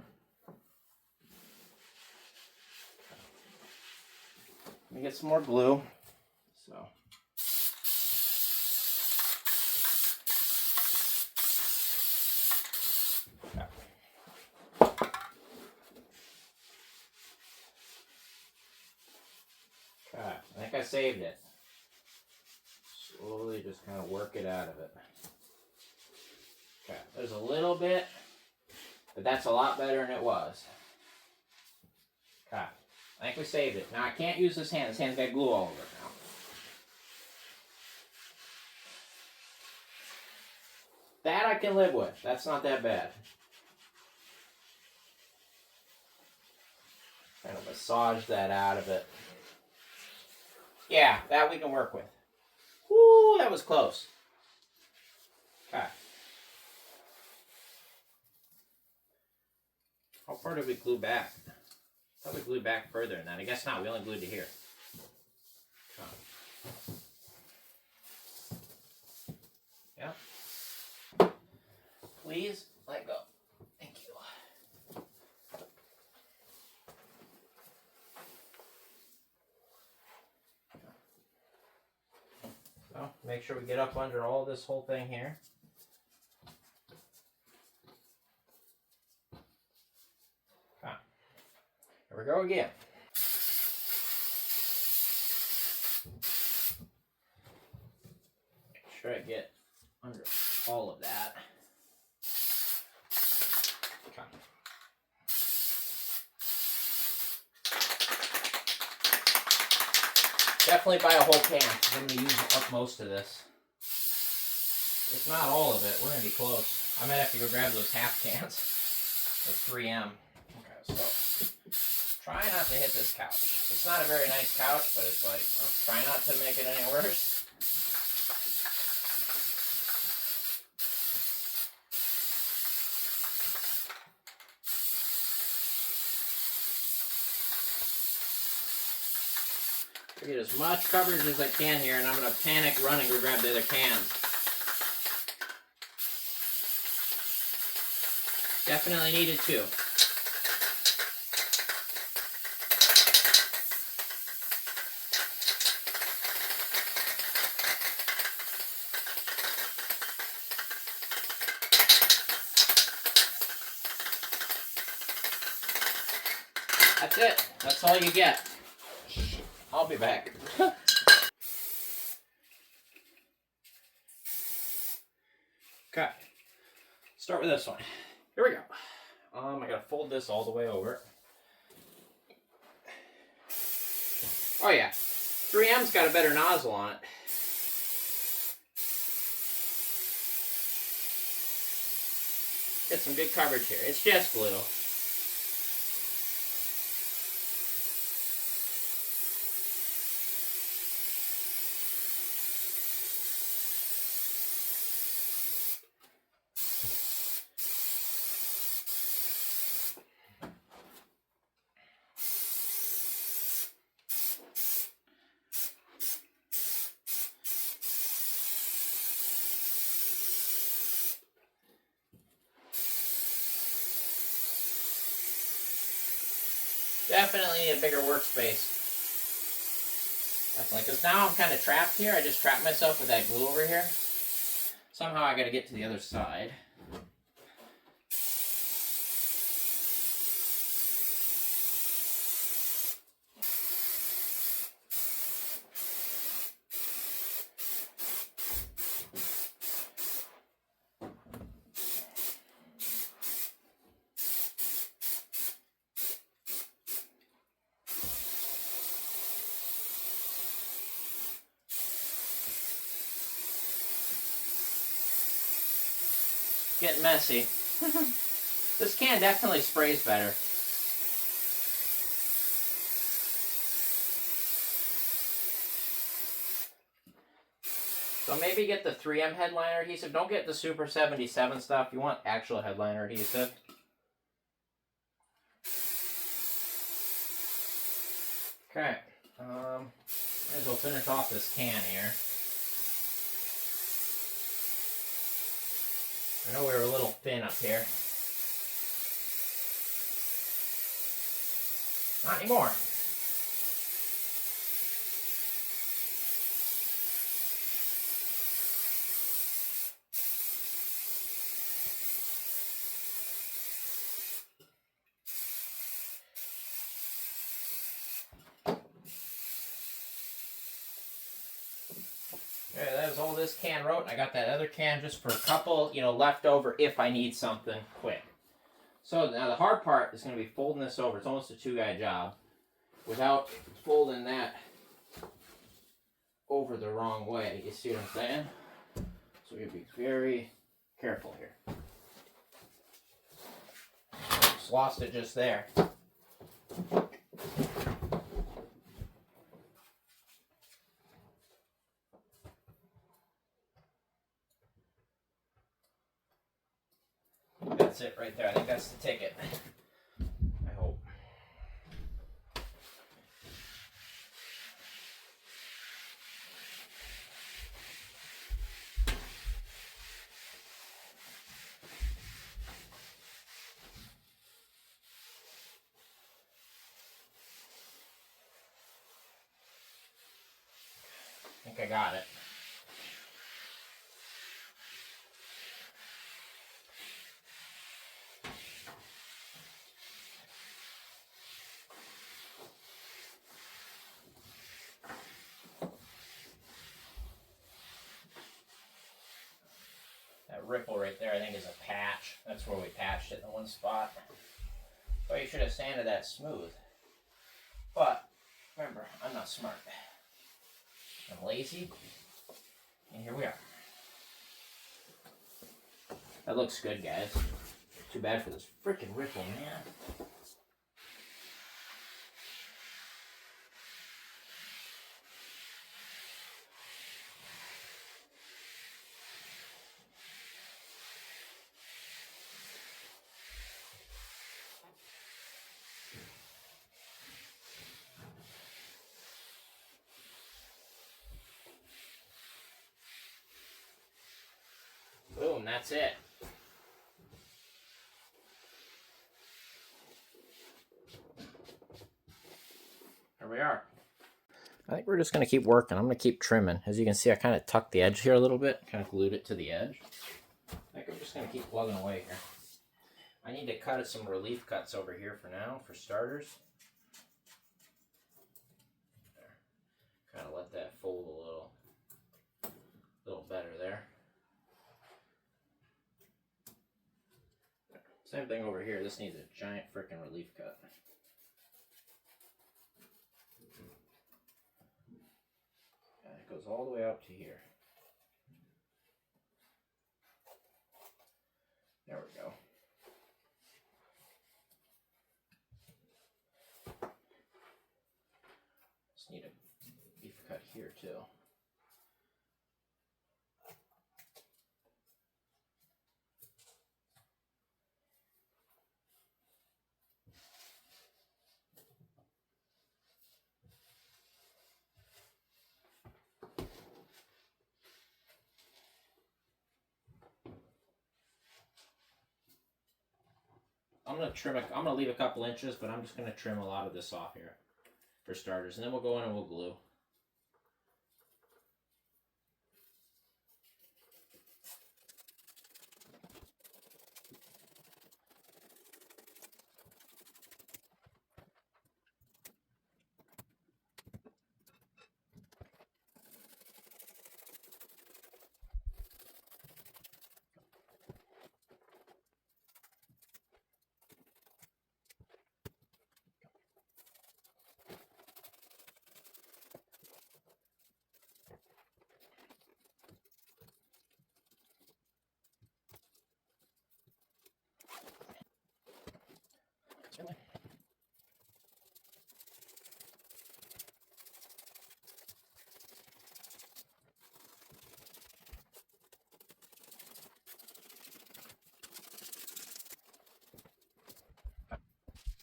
Let me get some more glue. So. Okay, I think I saved it. Slowly just kind of work it out of it. Okay, there's a little bit, but that's a lot better than it was. Okay, I think we saved it. Now I can't use this hand. This hand's got glue all over it now. That I can live with. That's not that bad. Kind of massage that out of it. Yeah, that we can work with. Woo, that was close. Okay. How far did we glue back? I thought we glued back further than that. I guess not. We only glued to here. Yep. Please let go. Thank you. So make sure we get up under all this whole thing here. Okay. Here we go again. Make sure I get under all of that. Okay. Definitely buy a whole can, because I'm going to use up most of this. If not all of it, we're going to be close. I might have to go grab those half cans of 3M. Okay, so try not to hit this couch. It's not a very nice couch, but it's like, try not to make it any worse. I get as much coverage as I can here, and I'm going to panic run and go grab the other cans. Definitely needed two. That's it. That's all you get. I'll be back. Okay. Start with this one. Here we go. I gotta fold this all the way over. Oh yeah, 3M's got a better nozzle on it. Get some good coverage here. It's just glue. Definitely a bigger workspace. Definitely, because now I'm kind of trapped here. I just trapped myself with that glue over here. Somehow I got to get to the other side. Getting messy. This can definitely sprays better. So maybe get the 3M headliner adhesive. Don't get the Super 77 stuff. You want actual headliner adhesive. Okay. Might as well finish off this can here. I know we were a little thin up here. Not anymore. Okay, that is all this can wrote. I got that other can just for a couple, left over if I need something quick. So now the hard part is going to be folding this over. It's almost a two-guy job without folding that over the wrong way. You see what I'm saying? So we have to be very careful here. Just lost it just there. That's it right there. I think that's the ticket. I hope. I think I got it. That That ripple right there, I think, is a patch. That's where we patched it in the one spot. But you should have sanded that smooth. But remember, I'm not smart. I'm lazy. And here we are. That looks good, guys. Too bad for this freaking ripple, man. Boom, that's it. Here we are. I think we're just going to keep working. I'm going to keep trimming. As you can see, I kind of tucked the edge here a little bit, kind of glued it to the edge. I think I'm just going to keep plugging away here. I need to cut some relief cuts over here for now, for starters. There. Kind of let that fold a little better there. Same thing over here. This needs a giant frickin' relief cut. And it goes all the way up to here. There we go. Just need a beef cut here too. I'm gonna leave a couple inches, but I'm just gonna trim a lot of this off here for starters, and then we'll go in and we'll glue.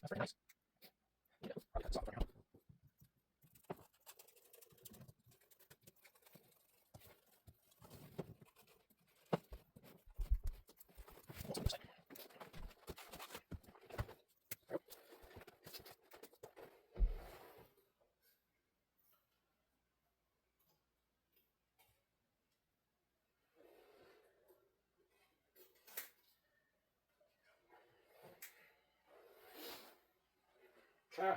That's very nice. Yeah, probably cut softer now. Okay.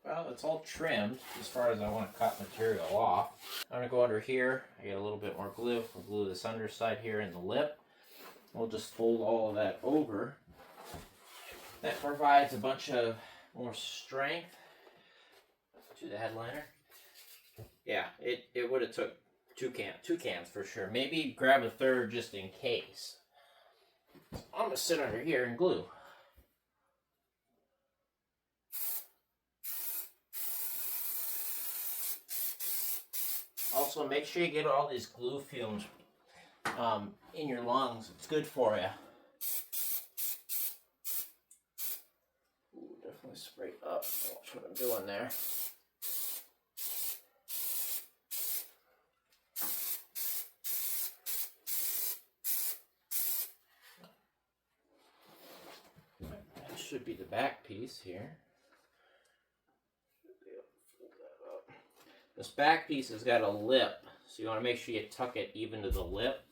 Well, it's all trimmed as far as I want to cut material off. I'm going to go under here. I get a little bit more glue. We'll glue this underside here in the lip. We'll just fold all of that over. That provides a bunch of more strength to the headliner. Yeah, it would have took two cans for sure. Maybe grab a third just in case. I'm going to sit under here and glue. Also, make sure you get all these glue fumes in your lungs. It's good for you. Ooh, definitely spray up. Watch what I'm doing there. That should be the back piece here. This back piece has got a lip, so you want to make sure you tuck it even to the lip.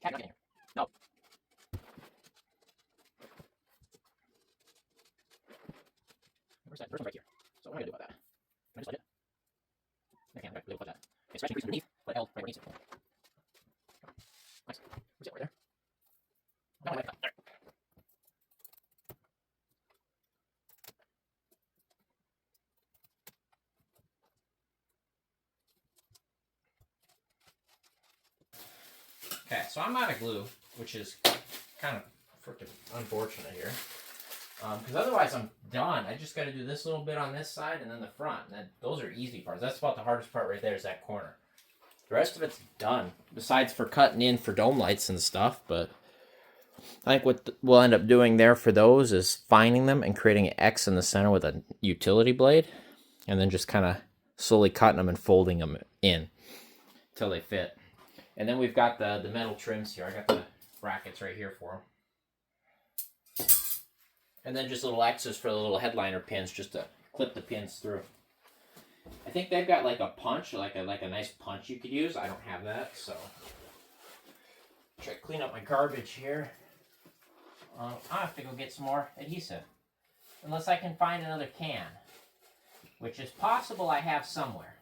Cat, get in here. No. Where's that? First one's right here. So what am I gonna do about that? Can I just let it? I can't. Okay, we'll put that. Okay, stretch increase underneath. Put L right where it needs it. Nice. Where's it? Right there. That one might cut. There. Okay, so I'm out of glue, which is kind of freaking unfortunate here. Because otherwise I'm done. I just got to do this little bit on this side and then the front. And those are easy parts. That's about the hardest part right there is that corner. The rest of it's done. Besides for cutting in for dome lights and stuff. But I think what we'll end up doing there for those is finding them and creating an X in the center with a utility blade. And then just kind of slowly cutting them and folding them in until they fit. And then we've got the metal trims here. I got the brackets right here for them. And then just little X's for the little headliner pins just to clip the pins through. I think they've got like a punch, like a nice punch you could use. I don't have that, so. Try to clean up my garbage here. I'll have to go get some more adhesive. Unless I can find another can. Which is possible I have somewhere.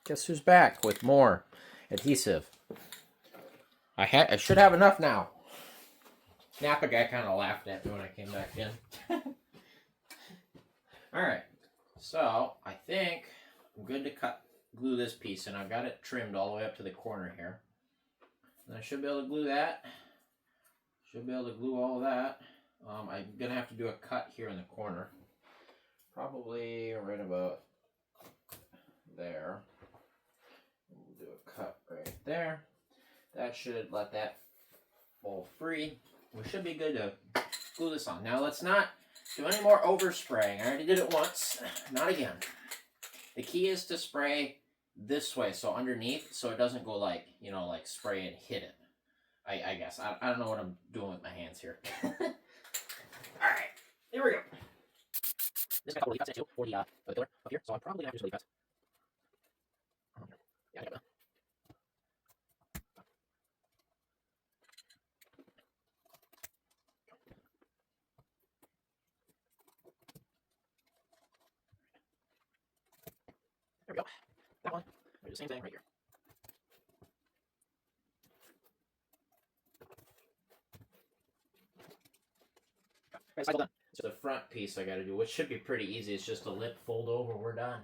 Guess who's back with more adhesive? I should have enough now. Napa guy kind of laughed at me when I came back in. Alright, so I think I'm good to glue this piece, and I've got it trimmed all the way up to the corner here. And I should be able to glue that. Should be able to glue all of that. I'm going to have to do a cut here in the corner. Probably right about there. We'll do a cut right there. That should let that fall free. We should be good to glue this on. Now let's not do any more overspraying. I already did it once. Not again. The key is to spray this way, so underneath, so it doesn't go like, you know, like spray and hit it. I guess. I don't know what I'm doing with my hands here. Alright, here we go. This got a couple of leaf cuts in too for the pillar up here, so I'm probably going to have to do some leaf cuts. Yeah, I got that. There we go. That one. Do the same thing right here. Okay, cycle done. So the front piece I got to do, which should be pretty easy. It's just a lip, fold over, we're done.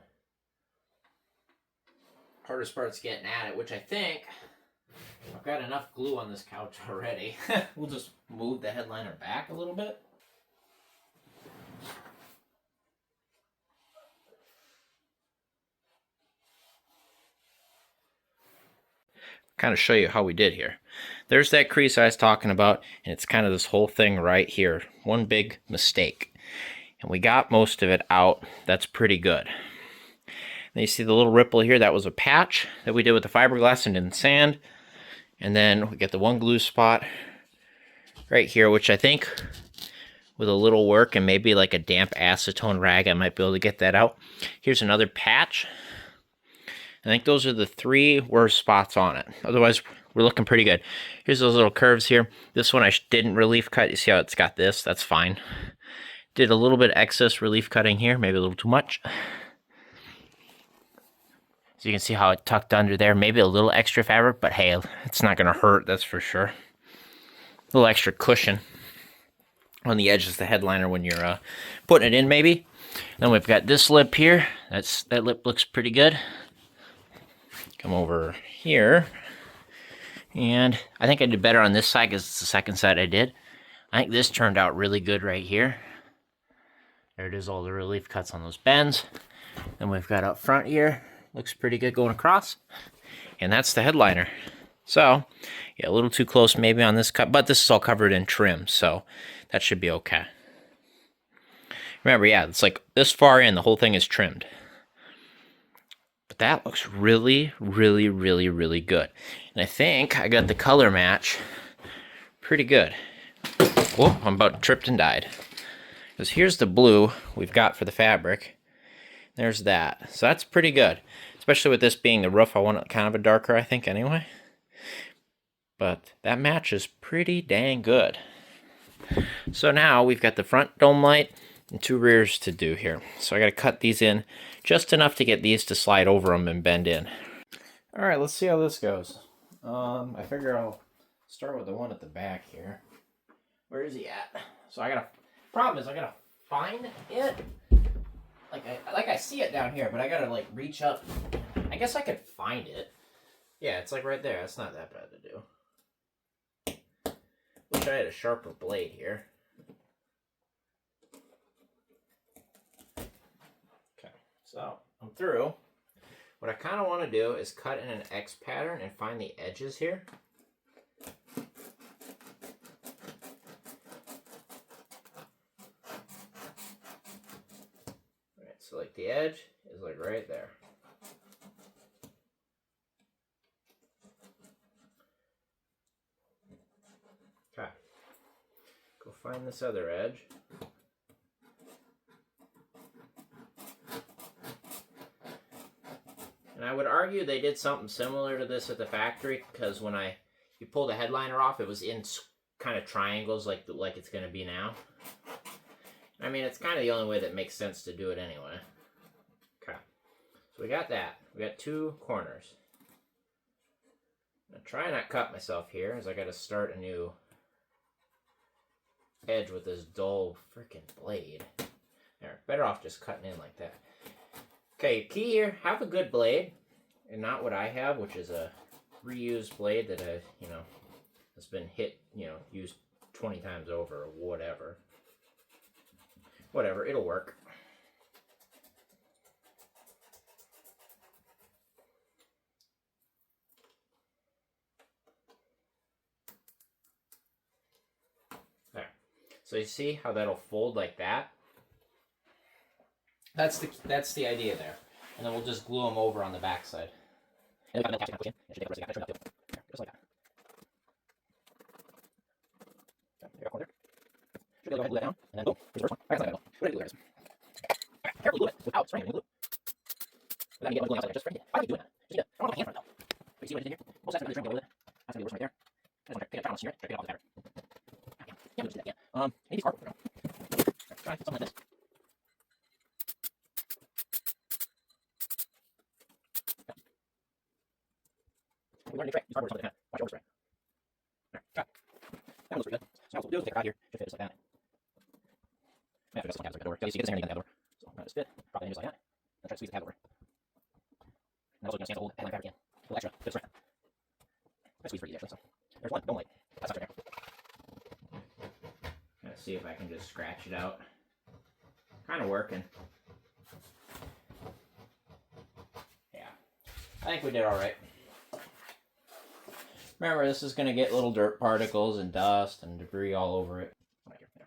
Hardest part's getting at it, which I think I've got enough glue on this couch already. We'll just move the headliner back a little bit. Kind of show you how we did here. There's that crease I was talking about, and it's kind of this whole thing right here. One big mistake. And we got most of it out. That's pretty good. And you see the little ripple here? That was a patch that we did with the fiberglass and in sand. And then we get the one glue spot right here, which I think with a little work and maybe like a damp acetone rag, I might be able to get that out. Here's another patch. I think those are the three worst spots on it. Otherwise, we're looking pretty good. Here's those little curves here. This one I didn't relief cut. You see how it's got this? That's fine. Did a little bit excess relief cutting here. Maybe a little too much. So you can see how it tucked under there. Maybe a little extra fabric, but hey, it's not going to hurt, that's for sure. A little extra cushion on the edges of the headliner when you're putting it in, maybe. Then we've got this lip here. That lip looks pretty good. Come over here, and I think I did better on this side because it's the second side I did. I think this turned out really good right here. There it is, all the relief cuts on those bends. Then we've got up front here, looks pretty good going across, and that's the headliner. So, yeah, a little too close maybe on this cut, but this is all covered in trim, so that should be okay. Remember, yeah, it's like this far in, the whole thing is trimmed. But that looks really, really, really, really good. And I think I got the color match pretty good. Whoa, I'm about tripped and died. Because here's the blue we've got for the fabric. There's that. So that's pretty good. Especially with this being the roof, I want it kind of a darker, I think, anyway. but that matches pretty dang good. So now we've got the front dome light and 2 rears to do here. So I got to cut these in just enough to get these to slide over them and bend in. All right, let's see how this goes. I figure I'll start with the one at the back here. Where is he at? So problem is I gotta find it. Like I see it down here, but I gotta like reach up. I guess I could find it. Yeah, it's like right there. That's not that bad to do. Wish I had a sharper blade here. Okay, so I'm through. What I kind of want to do is cut in an X pattern and find the edges here. Alright, so like the edge is like right there. Okay. Go find this other edge. And I would argue they did something similar to this at the factory, because when you pull the headliner off, it was in kind of triangles like it's going to be now. I mean, it's kind of the only way that makes sense to do it anyway. Okay. So we got that. We got 2 corners. I'm trying not cut myself here, as I got to start a new edge with this dull freaking blade. There, better off just cutting in like that. Okay, key here, have a good blade, and not what I have, which is a reused blade that has been used 20 times over or whatever. Whatever, it'll work. There. So you see how that'll fold like that? That's the idea there. And then we'll just glue them over on the back side. And then just like that. Okay, should go ahead and glue it down, and then boom, here's the first one. Right, that's not glue. There it is. Okay, carefully glue it without spraying any glue. Without me getting glue outside, just spray it. Why do I keep doing that? Just I don't want my hand front though. But you see what I did here? Most of that's going to be with it. That's going to be worse right there. I just want to take a towel and smear it, try to get it off the pattern. Can't do that yet. Maybe it's cardboard. Try something like this. We learned a new trick. Use cardboard or something to kind of watch overspray. There, try. That one looks pretty good. So now what we'll do is take it out here. Should fit just like that. Yeah, just like that over. So you see this area again, the other. So now just fit. Probably just like that. I'll try to squeeze the tab over. And I'm also going to stand to hold the headline fabric in. A little extra. Just right. I squeeze pretty easy actually. So there's one. Don't wait. That's not right there. Gonna see if I can just scratch it out. Kind of working. Yeah, I think we did all right. Remember, this is going to get little dirt particles and dust and debris all over it. Right here, there.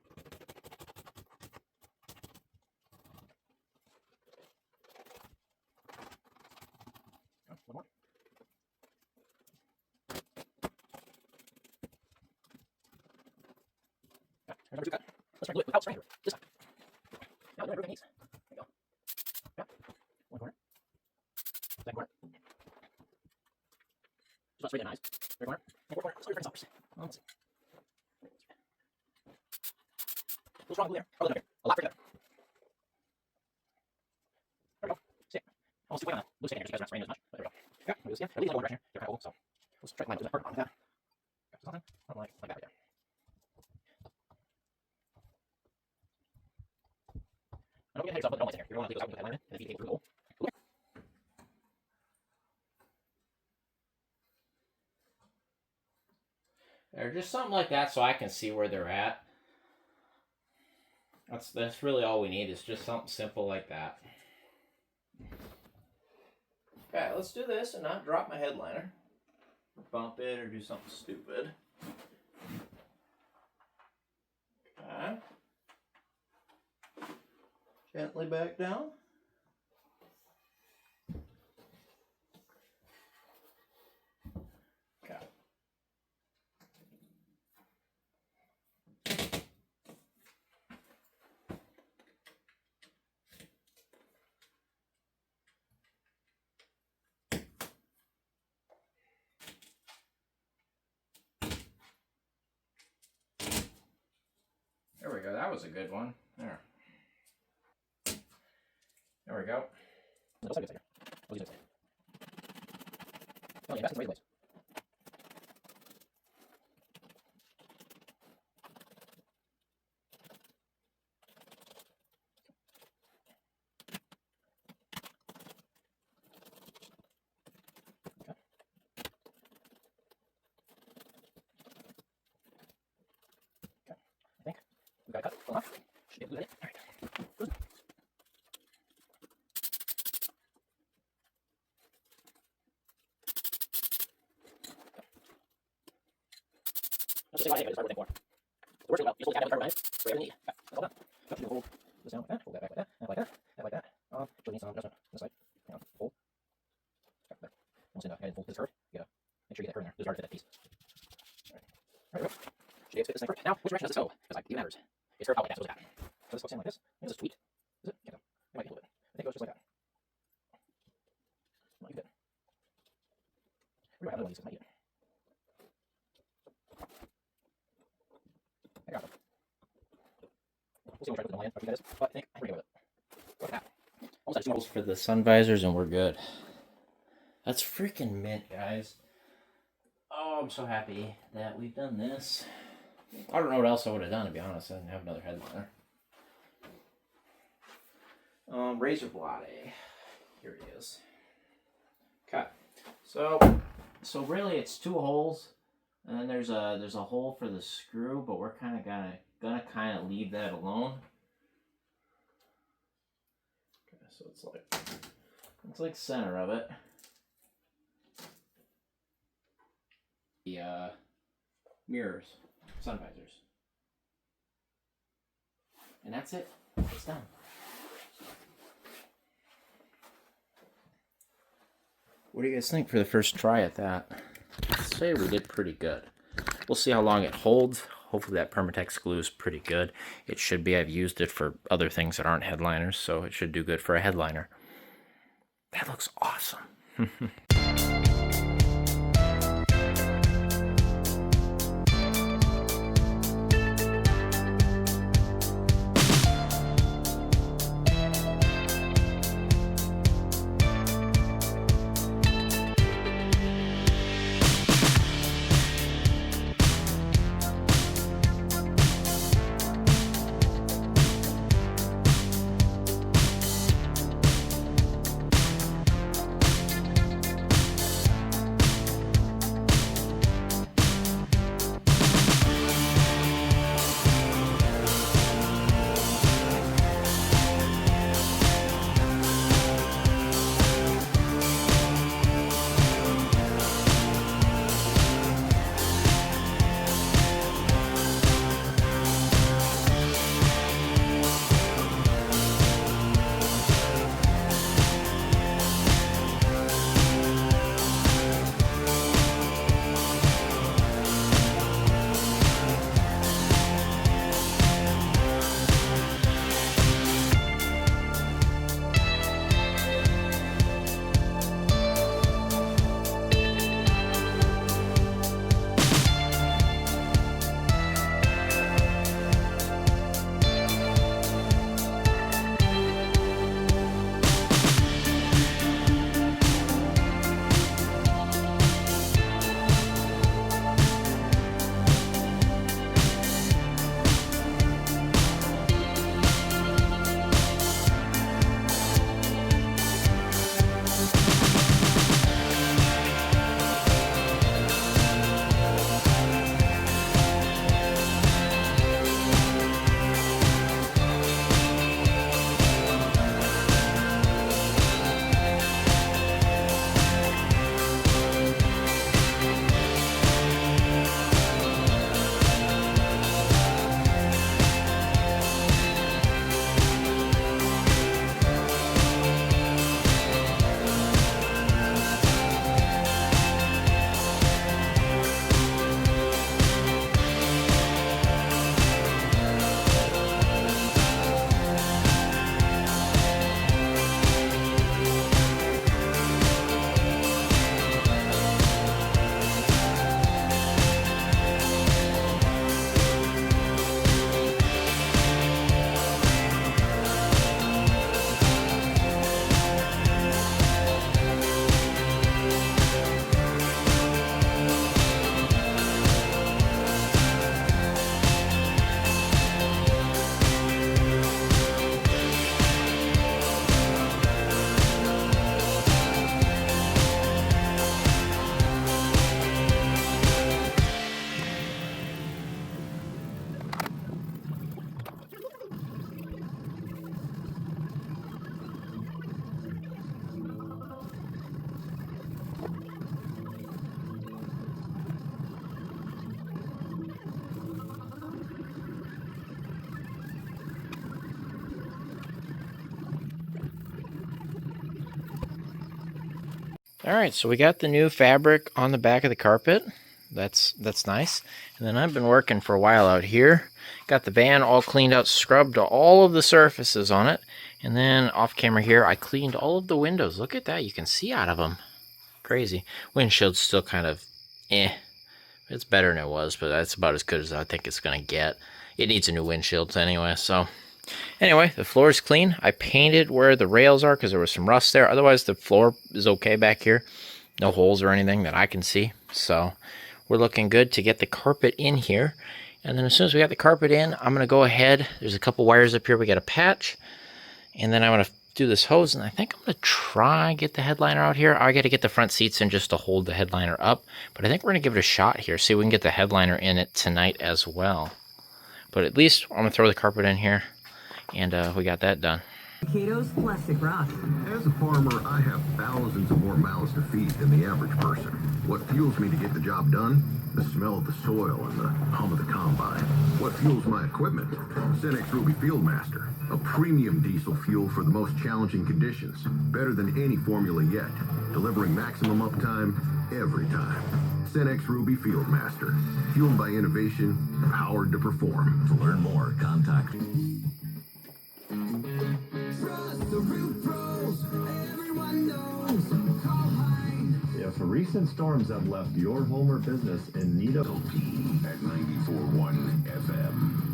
Oh, one more. Yeah, remember to cut. Let's try to do it without spraying it. This time. Now we're doing these. There you go. Yeah. One corner. Second corner. Just about straight in eyes. Third corner. And fourth corner. Let's do your friends' Let's see. A little strong glue there. Probably better. A lot better. There we go. See it. Almost too on the blue stain here, so you guys are not spraying as much. But there we go. Yeah, we'll see it. At least one direction here. They're kind of old, so let's try to line up with that part on that. Got something? Something like that right there. I don't get ahead of yourself, but don't lights in here. You're going to want to take those out with the headline in, and if you take through the hole. They're just something like that so I can see where they're at. That's really all we need, is just something simple like that. Okay, let's do this and not drop my headliner. Or bump it or do something stupid. Okay. Gently back down. Okay. that was a good one. There. There we go. I think we got it cut well enough. Should be able to do it. All right. Let's just say why I think I just started with more. The worst thing about you still have to have it for everything you need. That's all done. Should hold this down like that. Hold that back like that. And like that. And like that. She'll need some adjustment on this side. Hang on. Hold. There. Almost enough. I didn't fold this curve. You gotta make sure you get that curve in there. This is hard to fit that piece. All right. Should be able to fit this thing first. Now, which direction does this go? Because like, it matters. It's curved out like that, so it's like that. So this goes in like this. I think this is tweaked. Is it? Can't tell. It might be a little bit. I think it goes just like that. Might be good. Where do I have another one of these? Might be it. I got them. We'll see what I put the land, that is, but I think I'm pretty good with it. Look at that. Almost had 2 holes for the sun visors and we're good. That's freaking mint, guys. Oh, I'm so happy that we've done this. I don't know what else I would have done, to be honest. I didn't have another headliner. Razor blade. Here it is. Okay. So really it's 2 holes, and then there's a hole for the screw, but we're kind of gonna kind of leave that alone. Okay, so it's like center of it. The mirrors, sun visors, and that's it. It's done. What do you guys think for the first try at that? I'd say we did pretty good. We'll see how long it holds. Hopefully that Permatex glue is pretty good. It should be. I've used it for other things that aren't headliners, so it should do good for a headliner. That looks awesome. Alright, so we got the new fabric on the back of the carpet. That's nice. And then I've been working for a while out here. Got the van all cleaned out, scrubbed all of the surfaces on it. And then off camera here, I cleaned all of the windows. Look at that, you can see out of them. Crazy. Windshield's still kind of It's better than it was, but that's about as good as I think it's going to get. It needs a new windshield anyway, so... Anyway, the floor is clean. I painted where the rails are because there was some rust there. Otherwise, the floor is okay back here. No holes or anything that I can see. So, we're looking good to get the carpet in here. And then as soon as we got the carpet in, I'm going to go ahead. There's a couple wires up here. We got a patch. And then I'm going to do this hose. And I think I'm going to try get the headliner out here. I got to get the front seats in just to hold the headliner up. But I think we're going to give it a shot here. See if we can get the headliner in it tonight as well. But at least I'm going to throw the carpet in here. And we got that done. Cato's Plastic Rock. As a farmer, I have thousands of more mouths to feed than the average person. What fuels me to get the job done? The smell of the soil and the hum of the combine. What fuels my equipment? Cenex Ruby Fieldmaster, a premium diesel fuel for the most challenging conditions. Better than any formula yet, delivering maximum uptime every time. Cenex Ruby Fieldmaster, fueled by innovation, powered to perform. To learn more, contact Trust the root pros, everyone knows. Call Hein. If recent storms have left your home or business in need of LP at 94.1 FM.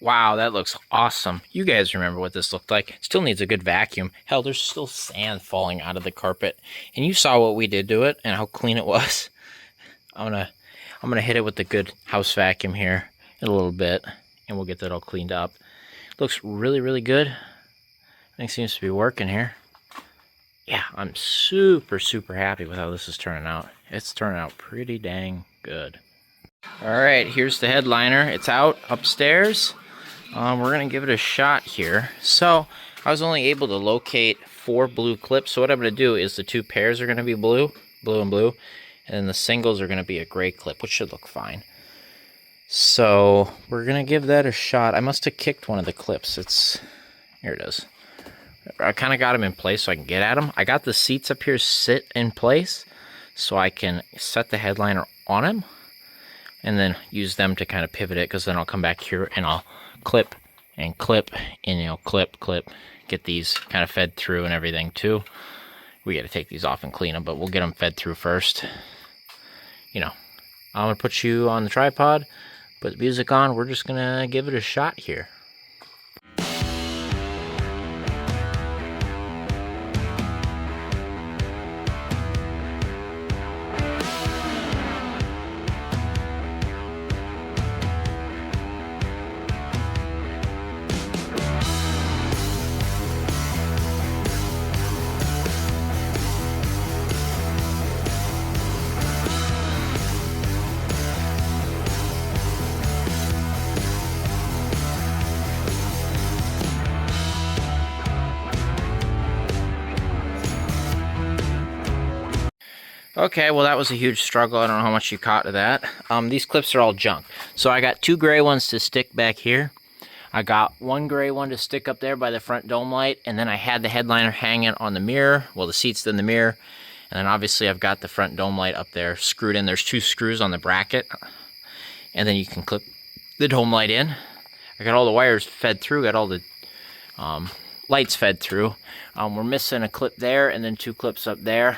Wow, that looks awesome. You guys remember what this looked like. Still needs a good vacuum. Hell, there's still sand falling out of the carpet. And you saw what we did to it and how clean it was. I'm gonna hit it with the good house vacuum here in a little bit, and we'll get that all cleaned up. Looks really, really good. Everything seems to be working here. Yeah, I'm super, super happy with how this is turning out. It's turning out pretty dang good. Alright, here's the headliner. It's out upstairs. We're going to give it a shot here. So, I was only able to locate 4 blue clips. So what I'm going to do is the 2 pairs are going to be blue and blue. And then the singles are going to be a gray clip, which should look fine. So, we're going to give that a shot. I must have kicked one of the clips. Here it is. I kind of got them in place so I can get at them. I got the seats up here sit in place so I can set the headliner on them. And then use them to kind of pivot it, because then I'll come back here and I'll clip and clip and, you know, clip, get these kind of fed through and everything too. We got to take these off and clean them, but we'll get them fed through first. You know, I'm going to put you on the tripod, put the music on. We're just going to give it a shot here. Okay, well that was a huge struggle. I don't know how much you caught of that. These clips are all junk. So I got 2 gray ones to stick back here. I got 1 gray one to stick up there by the front dome light, and then I had the headliner hanging on the mirror. Well, the seat's in the mirror. And then obviously I've got the front dome light up there screwed in. There's 2 screws on the bracket. And then you can clip the dome light in. I got all the wires fed through, got all the lights fed through. We're missing a clip there and then 2 clips up there.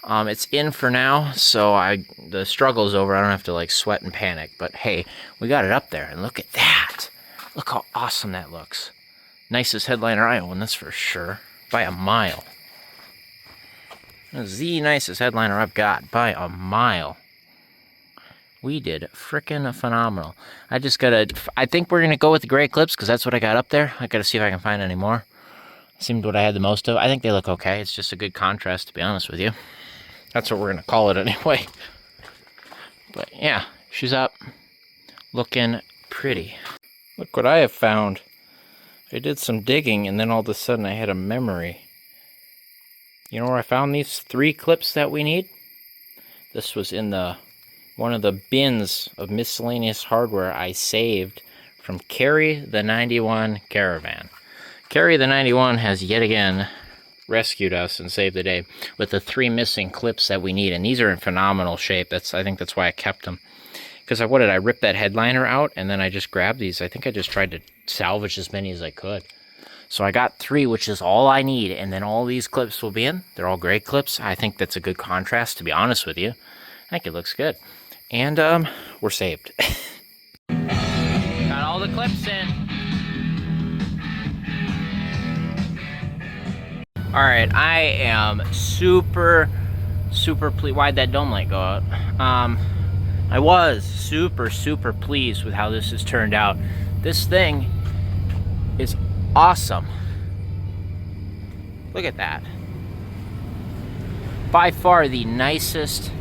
It's in for now, so the struggle is over. I don't have to like sweat and panic, but hey, we got it up there, and look at that. Look how awesome that looks. Nicest headliner I own, that's for sure, by a mile. That's the nicest headliner I've got, by a mile. We did frickin' phenomenal. I think we're gonna go with the gray clips, because that's what I got up there. I gotta see if I can find any more. Seemed what I had the most of. I think they look okay. It's just a good contrast, to be honest with you. That's what we're going to call it anyway. But yeah, she's up. Looking pretty. Look what I have found. I did some digging and then all of a sudden I had a memory. You know where I found these 3 clips that we need? This was in one of the bins of miscellaneous hardware I saved from Carrie the 91 Caravan. Carrie the 91 has yet again rescued us and saved the day with the 3 missing clips that we need, and these are in phenomenal shape. I think that's why I kept them. Because what did I rip that headliner out, and then I just grabbed these. I think I just tried to salvage as many as I could. So I got 3, which is all I need, and then all these clips will be in. They're all great clips. I think that's a good contrast, to be honest with you. I think it looks good. And we're saved. Got all the clips in. Alright, I am super pleased. Why'd that dome light go out? I was super pleased with how this has turned out. This thing is awesome. Look at that. By far the nicest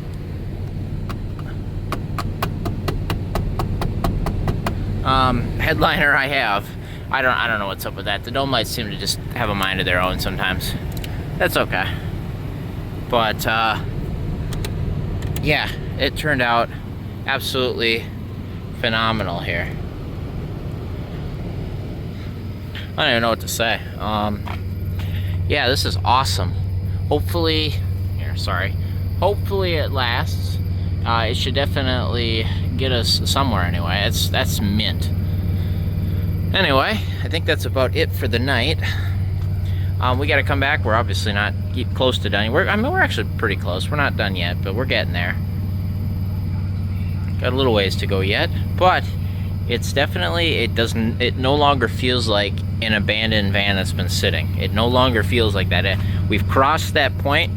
headliner I have. I don't know what's up with that. The dome lights seem to just have a mind of their own sometimes. That's okay. But yeah, it turned out absolutely phenomenal here. I don't even know what to say. Yeah, this is awesome. Hopefully it lasts. It should definitely get us somewhere anyway. That's mint. Anyway, I think that's about it for the night. We got to come back. We're obviously not close to done. We're actually pretty close. We're not done yet, but we're getting there. Got a little ways to go yet, but it's definitely, it no longer feels like an abandoned van that's been sitting. It no longer feels like that. We've crossed that point.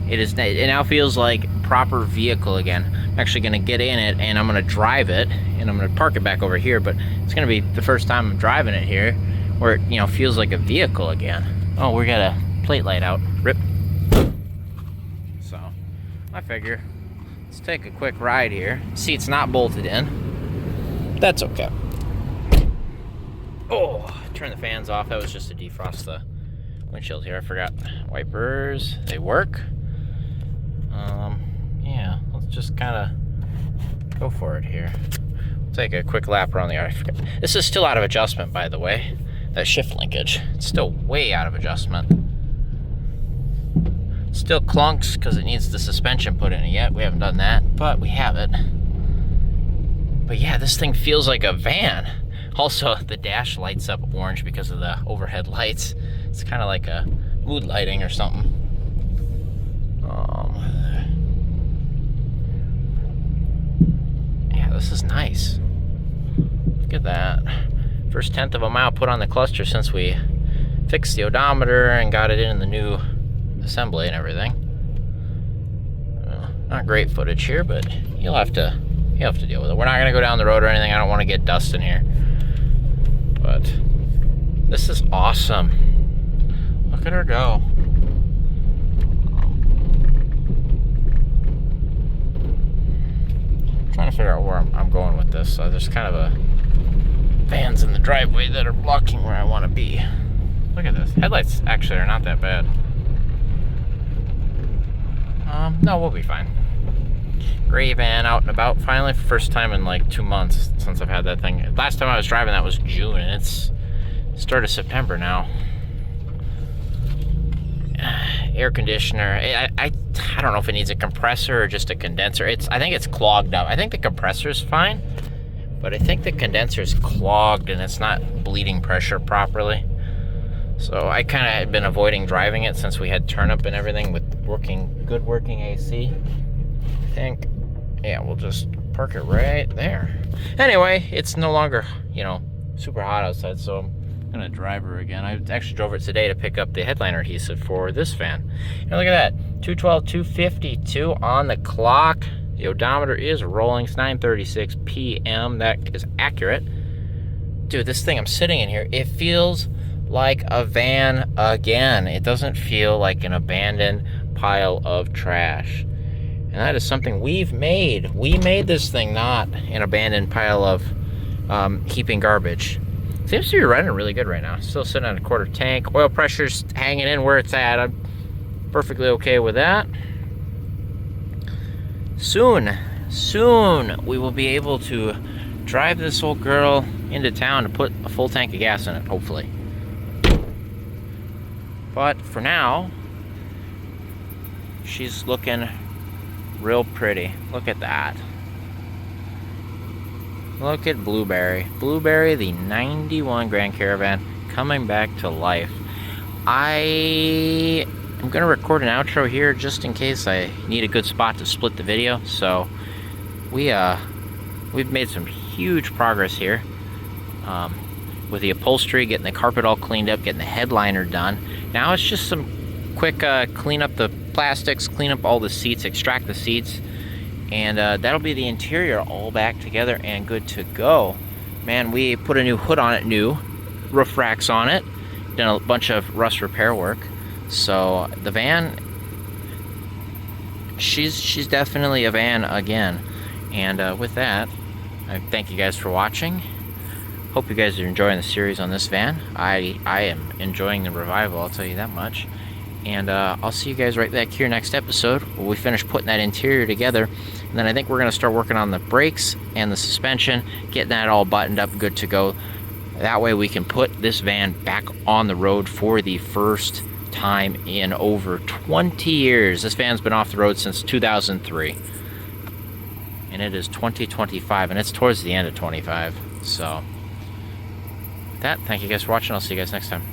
It now feels like proper vehicle again. I'm actually going to get in it and I'm going to drive it, and I'm going to park it back over here, but it's going to be the first time I'm driving it here where it feels like a vehicle again. Oh, we got a plate light out. Rip. So I figure let's take a quick ride here. See, it's not bolted in. That's okay. Oh, turn the fans off. That was just to defrost the windshield here. I forgot. Wipers, they work. Yeah, let's just kind of go for it here. We'll take a quick lap around the yard. This is still out of adjustment, by the way. That shift linkage, it's still way out of adjustment. Still clunks because it needs the suspension put in it yet. We haven't done that, but we have it. But yeah, this thing feels like a van. Also, the dash lights up orange because of the overhead lights. It's kind of like a mood lighting or something. Yeah, this is nice. Look at that. First 1/10 of a mile put on the cluster since we fixed the odometer and got it in the new assembly and everything. Not great footage here, but you'll have to deal with it. We're not gonna go down the road or anything. I don't want to get dust in here. But this is awesome. Look at her go. I'm trying to figure out where I'm going with this. There's kind of vans in the driveway that are blocking where I want to be. Look at this. Headlights actually are not that bad. No, we'll be fine. Gray van out and about. Finally, first time in like 2 months since I've had that thing. Last time I was driving that was June, and it's start of September now. Air conditioner. I don't know if it needs a compressor or just a condenser. I think it's clogged up. I think the compressor is fine, but I think the condenser is clogged and it's not bleeding pressure properly. So I kind of had been avoiding driving it since we had turnip and everything with good working AC. I think, yeah, we'll just park it right there. Anyway, it's no longer, super hot outside, so I'm gonna drive her again. I actually drove it today to pick up the headliner adhesive for this fan. And look at that, 212, 252 on the clock. The odometer is rolling. It's 9:36 p.m. That is accurate. Dude, this thing I'm sitting in here, it feels like a van again. It doesn't feel like an abandoned pile of trash. And that is something we've made. We made this thing not an abandoned pile of heaping garbage. Seems to be running really good right now. Still sitting on a 1/4 tank. Oil pressure's hanging in where it's at. I'm perfectly okay with that. Soon we will be able to drive this old girl into town to put a full tank of gas in it, hopefully. But for now, she's looking real pretty. Look at that. Look at Blueberry. Blueberry, the 91 Grand Caravan, coming back to life. I am going to record an outro here just in case I need a good spot to split the video. So we've made some huge progress here with the upholstery, getting the carpet all cleaned up, getting the headliner done. Now it's just some quick clean up the plastics, clean up all the seats, extract the seats, and that'll be the interior all back together and good to go. Man, we put a new hood on it, new roof racks on it, done a bunch of rust repair work. So the van, she's definitely a van again. And with that, I thank you guys for watching. Hope you guys are enjoying the series on this van. I am enjoying the revival, I'll tell you that much. And I'll see you guys right back here next episode where we finish putting that interior together. And then I think we're going to start working on the brakes and the suspension, getting that all buttoned up, good to go. That way we can put this van back on the road for the first time in over 20 years. This van's been off the road since 2003. And it is 2025, and it's towards the end of 25. So, with that, thank you guys for watching. I'll see you guys next time.